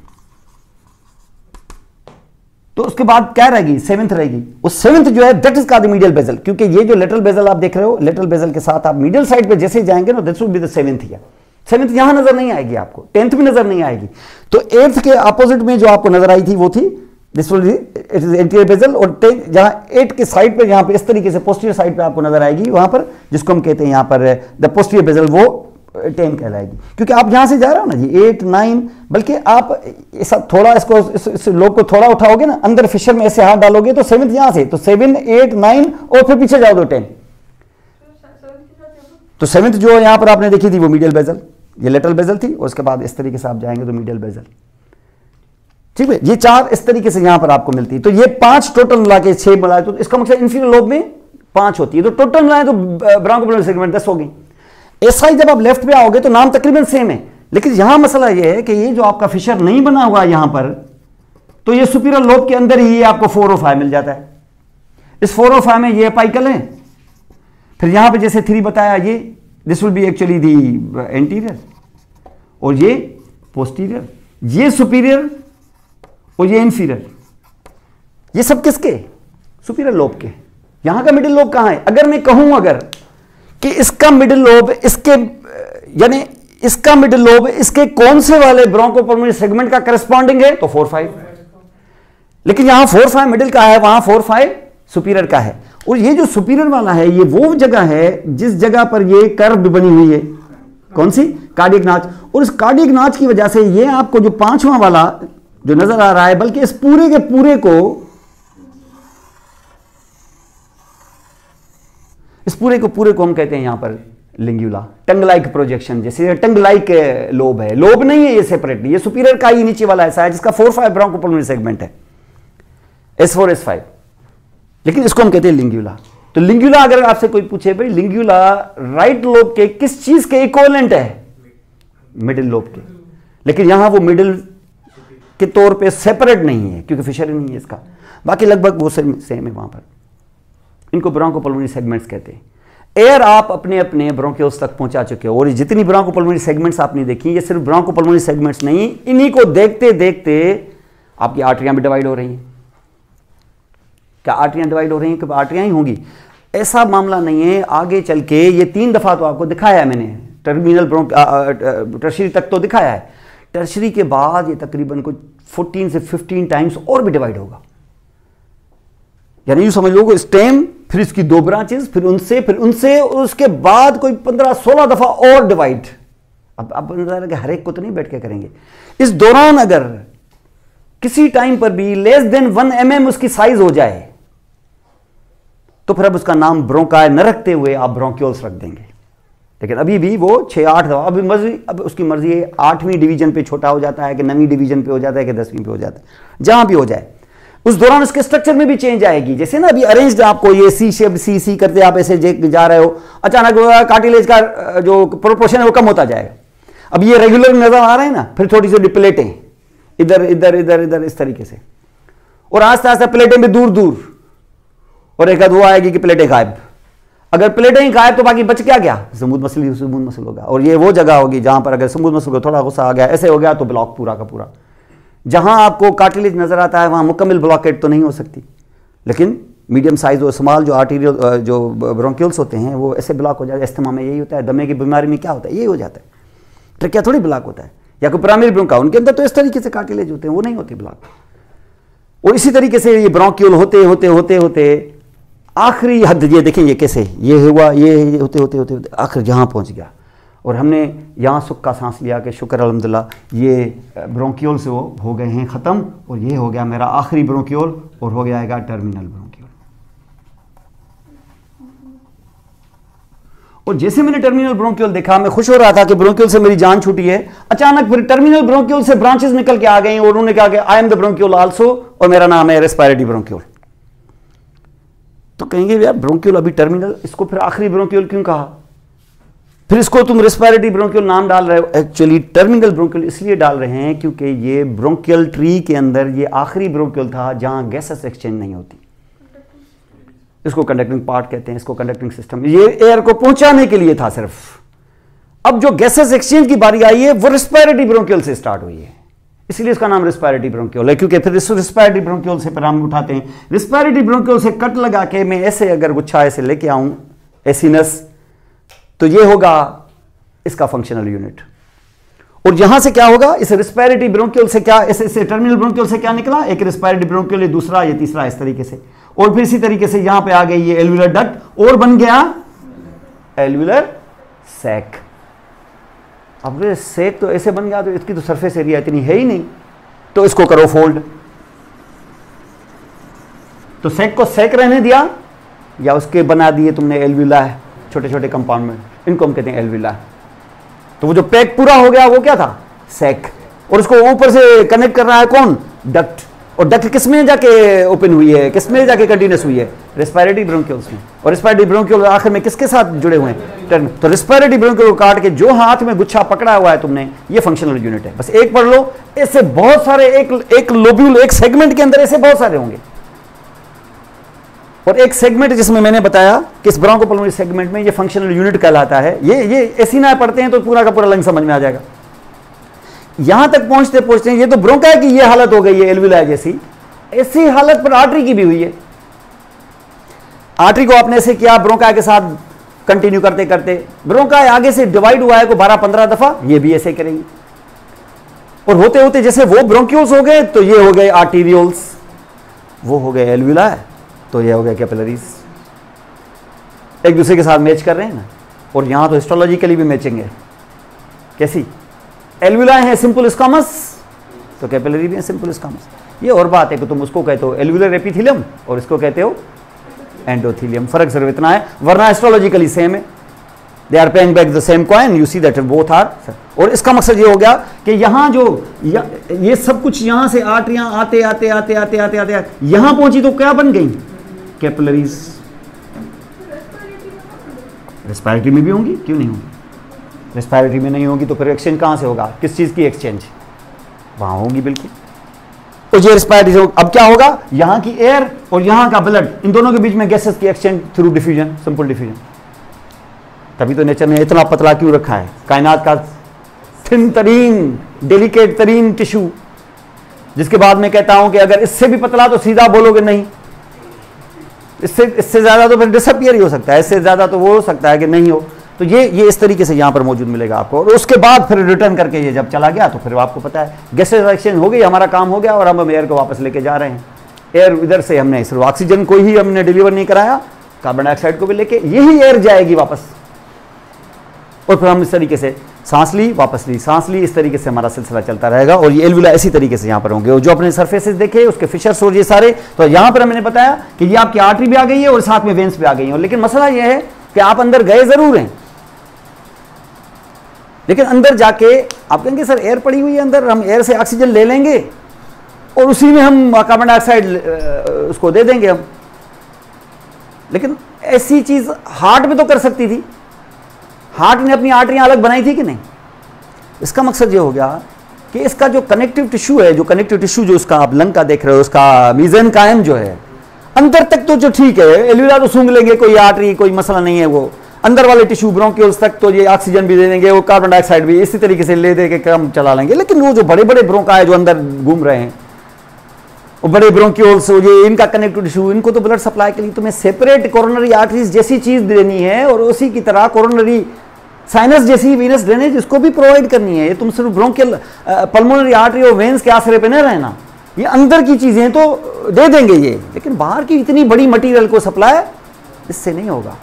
तो उसके बाद क्या रहेगी, 7th रहेगी। उस 7th जो है that is called the medial bezel, क्योंकि ये जो लेटरल बेजल आप देख रहे हो, लेटरल बेजल के साथ आप मीडियल साइड पे जैसे जाएंगे ना, that should be the 7th here. 7th यहां नजर नहीं आएगी आपको, 10th भी नजर नहीं आएगी। तो 8th के अपोजिट में जो आपको नजर आई थी वो थी this will it is anterior bezel, और जहां 8 के साइड पे, यहां पे इस तरीके से पोस्टीरियर साइड पे आपको नजर आएगी, वहां पर जिसको हम कहते हैं यहां पर द पोस्टीरियर बेजल, वो 10 कहलाएगी। क्योंकि आप यहां से जा रहे हो ना जी 8, 9, बल्कि आप थोड़ा इसको इस लोग को थोड़ा उठाओगे ना, अंदर फिशर में ऐसे हाथ डालोगे तो 7th यहां से, तो 7, 8, 9 और फिर पीछे जाओ तो 10। तो 7th जो यहां पर आपने देखी थी वो मीडियल बेजल, ये लेटरल बेजल थी, और उसके बाद इस तरीके से आप जाएंगे तो मीडियल बेजल। ठीक है, ये 4 इस तरीके से यहां पर आपको मिलती है। तो ये 5 टोटल मिला के 6 मिलाए, तो इसका मतलब इंफीरियर लोब में 5 होती है, तो टोटल मिलाए तो ब्रांकोपुलर सेगमेंट 10 हो गई। ऐसा ही जब आप लेफ्ट पे आओगे तो नाम तकरीबन सेम है, लेकिन यहां मसला यह है कि ये जो आपका फिशर नहीं बना हुआ यहां पर, तो ये सुपीरियर लोब के अंदर ही आपको 4 और 5 मिल जाता है। इस 4 और 5 में ये अपाइकल है, फिर यहां पे जैसे 3 बताया, ये this will be actually the anterior, और ये पोस्टीरियर, ये सुपीरियर और ये इंफीरियर। ये सब किसके, सुपीरियर लोब के। यहां का मिडिल लोब कहां है, अगर मैं कहूं अगर कि इसका मिडिल लोब इसके, यानी इसका मिडिल लोब इसके कौन से वाले ब्रोंकोपल्मोनरी सेगमेंट का करस्पॉन्डिंग है, तो 4, 5। लेकिन यहां 4, 5 मिडिल का है, वहां 4, 5 सुपीरियर का है। और ये जो सुपीरियर वाला है, ये वो जगह है जिस जगह पर ये कर्व बनी हुई है, कौन सी, कार्डियक नाच। और इस कार्डियक नाच की वजह से ये आपको जो 5वां वाला जो नजर आ रहा है, बल्कि इस पूरे के पूरे को, इस पूरे को हम कहते हैं यहां पर लिंग्यूला, टंग लाइक प्रोजेक्शन, जैसे टंग लाइक लोब है। लोब नहीं है ये सेपरेट, ये सुपीरियर का ही नीचे वाला ऐसा है जिसका 4, 5 ब्रोंकोपल्मोनरी सेगमेंट है, S4, S5, लेकिन इसको हम कहते हैं लिंग्यूला। तो लिंग्यूला अगर आपसे कोई पूछे भाई लिंग्यूला राइट लोब के किस चीज के इक्विवेलेंट है, मिडिल लोब के, लेकिन यहां वो मिडिल के तौर पे सेपरेट नहीं है क्योंकि फिशर नहीं है इसका, बाकी लगभग वो सेम है वहां पर। इनको ब्रोंकोपल्मोनरी सेगमेंट्स कहते हैं। एयर आप अपने अपने ब्रोंकियोल्स तक पहुंचा चुके हो, और जितनी ब्रोंकोपल्मोनरी सेगमेंट्स आपने देखी, ये सिर्फ ब्रोंकोपल्मोनरी सेगमेंट्स नहीं, इन्हीं को देखते देखते आपकी आर्टरियां भी डिवाइड हो रही हैं। क्या आर्टरियां डिवाइड हो रही हैं, कि आर्टरियां ही होंगी, ऐसा मामला नहीं है। आगे चल के ये 3 दफा तो आपको दिखाया है मैंने, टर्मिनल टर्शरी तक तो दिखाया है, टर्शरी के बाद ये तकरीबन कुछ 14 से 15 टाइम्स और भी डिवाइड होगा। यानी यूं समझ लो स्टेम, फिर इसकी 2 ब्रांचेस, फिर उनसे और उसके बाद कोई 15-16 दफा और डिवाइड। अब हर एक को तो नहीं बैठ के करेंगे। इस दौरान अगर किसी टाइम पर भी लेस देन 1 mm उसकी साइज हो जाए, तो फिर अब उसका नाम ब्रोंकाई न रखते हुए आप ब्रोंक्यूल्स रख देंगे। लेकिन अभी भी वो 6-8 दफा, अभी मर्जी, अब उसकी मर्जी है 8वीं डिवीजन पे छोटा हो जाता है कि 9वीं डिवीजन पे हो जाता है कि 10वीं पे हो जाता है, जहां भी हो जाए। उस दौरान उसके स्ट्रक्चर में भी चेंज आएगी। जैसे ना अभी अरेंज्ड आपको ये सी शेप सी करते आप ऐसे जा रहे हो, अचानक कार्टिलेज का जो प्रोपोर्शन है वो कम होता जाएगा। अब ये रेगुलर नजर आ रहे हैं ना, फिर थोड़ी सी प्लेटें इधर इधर इधर इधर इस तरीके से, और आस्ते आस्ते प्लेटें भी दूर दूर, और एक वो आएगी कि प्लेटें गायब। अगर प्लेटें ही गायब तो बाकी बच क्या स्मूथ मसल होगा, और ये वो जगह होगी जहां पर अगर स्मूथ मसल को थोड़ा गुस्सा आ गया, ऐसे हो गया, तो ब्लॉक पूरा का पूरा। जहां आपको कार्टिलेज नजर आता है वहां मुकम्मल ब्लॉकेट तो नहीं हो सकती, लेकिन मीडियम साइज और स्मॉल जो आर्टीरियल जो ब्रोंक्यूल्स होते हैं वो ऐसे ब्लॉक हो जाते हैं। अस्थमा में यही होता है, दमे की बीमारी में क्या होता है, यही हो जाता है। ट्रकिया थोड़ी ब्लॉक होता है, या कोई प्राइमरी ब्रोंका, उनके अंदर तो इस तरीके से कार्टिलेज होते हैं, वो नहीं होते ब्लॉक। और इसी तरीके से ये ब्रोंक्यूल होते होते होते होते आखिरी हद, ये देखें ये कैसे ये हुआ, ये होते होते होते होते आखिर जहाँ पहुँच गया, और हमने यहाँ सुख का सांस लिया कि शुक्र अल्हम्दुलिल्लाह ये ब्रोंक्यूल से वो हो गए हैं ख़त्म, और ये हो गया मेरा आखिरी ब्रोंक्यूल, और हो जाएगा टर्मिनल ब्रोंक्यूल। और जैसे मैंने टर्मिनल ब्रोंक्यूल देखा, मैं खुश हो रहा था कि ब्रोंक्यूल से मेरी जान छूटी है। अचानक फिर टर्मिनल ब्रोंक्यूल से ब्रांचेस निकल के आ गई, और उन्होंने कहा कि I am the bronchiole also, और मेरा नाम है रेस्पिरेटरी ब्रोंक्यूल। कहेंगे यार ब्रोंक्यूल अभी टर्मिनल, इसको फिर आखिरी ब्रोंक्यूल क्यों कहा, फिर इसको तुम रेस्पिरेटरी ब्रोंक्यूल नाम डाल रहे हो। एक्चुअली टर्मिनल ब्रोंक्यूल इसलिए डाल रहे हैं क्योंकि ये ब्रोंकियल ट्री के अंदर ये आखिरी ब्रोंक्यूल था जहां गैसेस एक्सचेंज नहीं होती। इसको कंडक्टिंग पार्ट कहते हैं, इसको कंडक्टिंग सिस्टम, ये एयर को पहुंचाने के लिए था सिर्फ। अब जो गैसेस एक्सचेंज की बारी आई है वो रेस्पिरेटरी ब्रोंक्यूल से स्टार्ट हुई है, इसलिए इसका नाम रेस्पिरेटरी ब्रोंक्यूल है। क्योंकि फिर इस रेस्पिरेटरी ब्रोंक्यूल से फिर हम उठाते हैं, रेस्पिरेटरी ब्रोंक्यूल से कट लगा के मैं ऐसे अगर गुच्छा ऐसे लेके आऊं एसिनस, तो ये होगा इसका फंक्शनल यूनिट। और यहां से क्या होगा, इस रेस्पिरेटरी ब्रोंक्यूल से क्या, इस टर्मिनल ब्रोंक्यूल से क्या निकला, एक रेस्पिरेटरी ब्रोंक्यूल, ये दूसरा, ये तीसरा, इस तरीके से। और फिर इसी तरीके से यहां पे आ गई ये एल्वुलर डक्ट और बन गया एल्वुलर सैक। अब सैक तो ऐसे बन गया तो इसकी तो सरफेस एरिया इतनी है ही नहीं, तो इसको करो फोल्ड। तो सैक को सैक रहने दिया या उसके बना दिए तुमने एल्वुला, छोटे छोटे कंपाउंडमेंट, इनको हम कहते हैं एल्वुला। तो वो जो पैक पूरा हो गया वो क्या था, सैक। और उसको ऊपर से कनेक्ट कर रहा है कौन, डक्ट। और डक्ट किस में जाके ओपन हुई है, किस में जाके कंटिन्यूस हुई है, रेस्पिरेटरी ब्रोंक्यूल्स में। और रेस्पिरेटरी ब्रोंक्यूल आखिर में किसके साथ जुड़े हुए हैं, तो रेस्पिरेटरी ब्रोंक्यूल को काट के जो हाथ में गुच्छा पकड़ा हुआ है तुमने, ये फंक्शनल यूनिट है। बस एक पढ़ लो, ऐसे बहुत सारे, एक लोब्यूल, एक सेगमेंट के अंदर ऐसे बहुत सारे होंगे। और एक सेगमेंट जिसमें मैंने बताया कि इस ब्रोंकोपल्मोनरी सेगमेंट में ये फंक्शनल यूनिट कहलाता है। ये एसिना पढ़ते हैं तो पूरा का पूरा लंग समझ में आ जाएगा। यहां तक पहुंचते पहुंचते ये तो ब्रोंका की ये हालत हो गई है एल्वुला जैसी, ऐसी हालत पर आर्टरी की भी हुई है। आर्टरी को आपने ऐसे किया, ब्रोंका के साथ कंटिन्यू करते करते ब्रोंका आगे से डिवाइड हुआ है को 12-15 दफा, ये भी ऐसे करेंगे। और होते होते जैसे वो ब्रोंक्यूल्स हो गए तो ये हो गए आर्टीरियोल्स, वो हो गए एल्वुला, तो ये हो गया कैपिलरीज। एक दूसरे के साथ मैच कर रहे हैं ना। और यहां तो हिस्टोलॉजिकली भी मैचिंग है। कैसी, एल्वुला है सिंपल स्क्वामस, तो कैपिलरी भी है सिंपल स्क्वामस। ये और बात है कि तुम उसको कहते हो एल्वुलर एपिथेलियम और इसको कहते हो एंडोथेलियम, फर्क सिर्फ इतना है, वरना हिस्टोलॉजिकली सेम है। They are paying back the same coin, you see that both are. और इसका मकसद ये हो गया कि यहां जो ये सब कुछ यहां से आर्टरियां आते आते आते आते आते आते यहां पहुंची तो क्या बन गई, कैपिलरीज। रेस्पिरेटरी में भी होंगी, क्यों नहीं होंगी, रेस्पिरेटरी में नहीं होगी तो फिर एक्सचेंज कहां से होगा, किस चीज की एक्सचेंज, वहां होगी बिल्कुल। और ये रेस्पिरेटरी से अब क्या होगा, यहां की एयर और यहां का ब्लड, इन दोनों के बीच में गैसेस की exchange through diffusion, simple diffusion. तभी तो नेचर ने इतना पतला क्यों रखा है, कायनात का थिन तरीन, डेलिकेट तरीन टिश्यू, जिसके बाद मैं कहता हूं कि अगर इससे भी पतला तो सीधा बोलोगे नहीं, इससे ज्यादा तो फिर डिसअपियर ही हो सकता है, इससे ज्यादा तो वो हो सकता है कि नहीं हो। तो ये इस तरीके से यहां पर मौजूद मिलेगा आपको। और उसके बाद फिर रिटर्न करके ये जब चला गया तो फिर आपको पता है गैसेस एक्सचेंज हो गई, हमारा काम हो गया और हम एयर को वापस लेके जा रहे हैं। एयर इधर से हमने सिर्फ ऑक्सीजन को ही हमने डिलीवर नहीं कराया, कार्बन डाइऑक्साइड को भी लेके यही एयर जाएगी वापस। और फिर हम इस तरीके से सांस ली, वापस ली, सांस ली, इस तरीके से हमारा सिलसिला चलता रहेगा। और ये एल्वुला इसी तरीके से यहाँ पर होंगे। और जो अपने सरफेसेस देखे उसके फिशर्स और ये सारे, तो यहाँ पर मैंने बताया कि ये आपकी आर्टरी भी आ गई है और साथ में वेन्स भी आ गई है। लेकिन मसला ये है कि आप अंदर गए जरूर हैं, लेकिन अंदर जाके आप कहेंगे सर एयर पड़ी हुई है अंदर, हम एयर से ऑक्सीजन ले लेंगे और उसी में हम कार्बन डाइऑक्साइड उसको दे देंगे हम। लेकिन ऐसी चीज हार्ट में तो कर सकती थी, हार्ट ने अपनी आर्टरियां अलग बनाई थी कि नहीं। इसका मकसद ये हो गया कि इसका जो कनेक्टिव टिश्यू है, जो कनेक्टिव टिश्यू जो उसका आप लंग का देख रहे हो, उसका मीजेनकाइम जो है अंदर तक तो जो ठीक है, एल्वुला तो सूंघ लेंगे, कोई आर्टरी कोई मसला नहीं है। वो अंदर वाले टिश्यू ब्रोंक्यूल्स तक तो ये ऑक्सीजन भी दे देंगे, वो कार्बन डाइऑक्साइड भी इसी तरीके से ले दे के काम चला लेंगे। लेकिन वो जो बड़े बड़े ब्रोंकाई जो अंदर घूम रहे हैं, वो बड़े ब्रोंक्यूल्स, ये इनका कनेक्टिव टिश्यू, इनको तो ब्लड सप्लाई के लिए तुम्हें सेपरेट कोरोनरी आर्टरीज जैसी चीज देनी है और उसी की तरह कोरोनरी साइनस जैसी वीनस ड्रेनेज इसको भी प्रोवाइड करनी है। ये तुम सिर्फ ब्रोंकियल पल्मोनरी आर्टरी और वेन्स के आसरे पे न रहना, ये अंदर की चीजें तो दे देंगे ये, लेकिन बाहर की इतनी बड़ी मटेरियल को सप्लाई इससे नहीं होगा।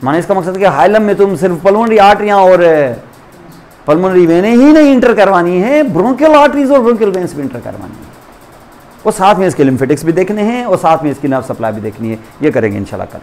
माने इसका मकसद कि हाइलम में तुम सिर्फ पल्मोनरी आर्टरियां और पल्मोनरी वेनें ही नहीं इंटर करवानी है, ब्रोंकियल आर्टरीज और ब्रोंकियल वेन्स भी इंटर करवानी है। और साथ में इसके लिम्फेटिक्स भी देखने हैं और साथ में इसकी नर्व सप्लाई भी देखनी है। ये करेंगे इंशाल्लाह कल।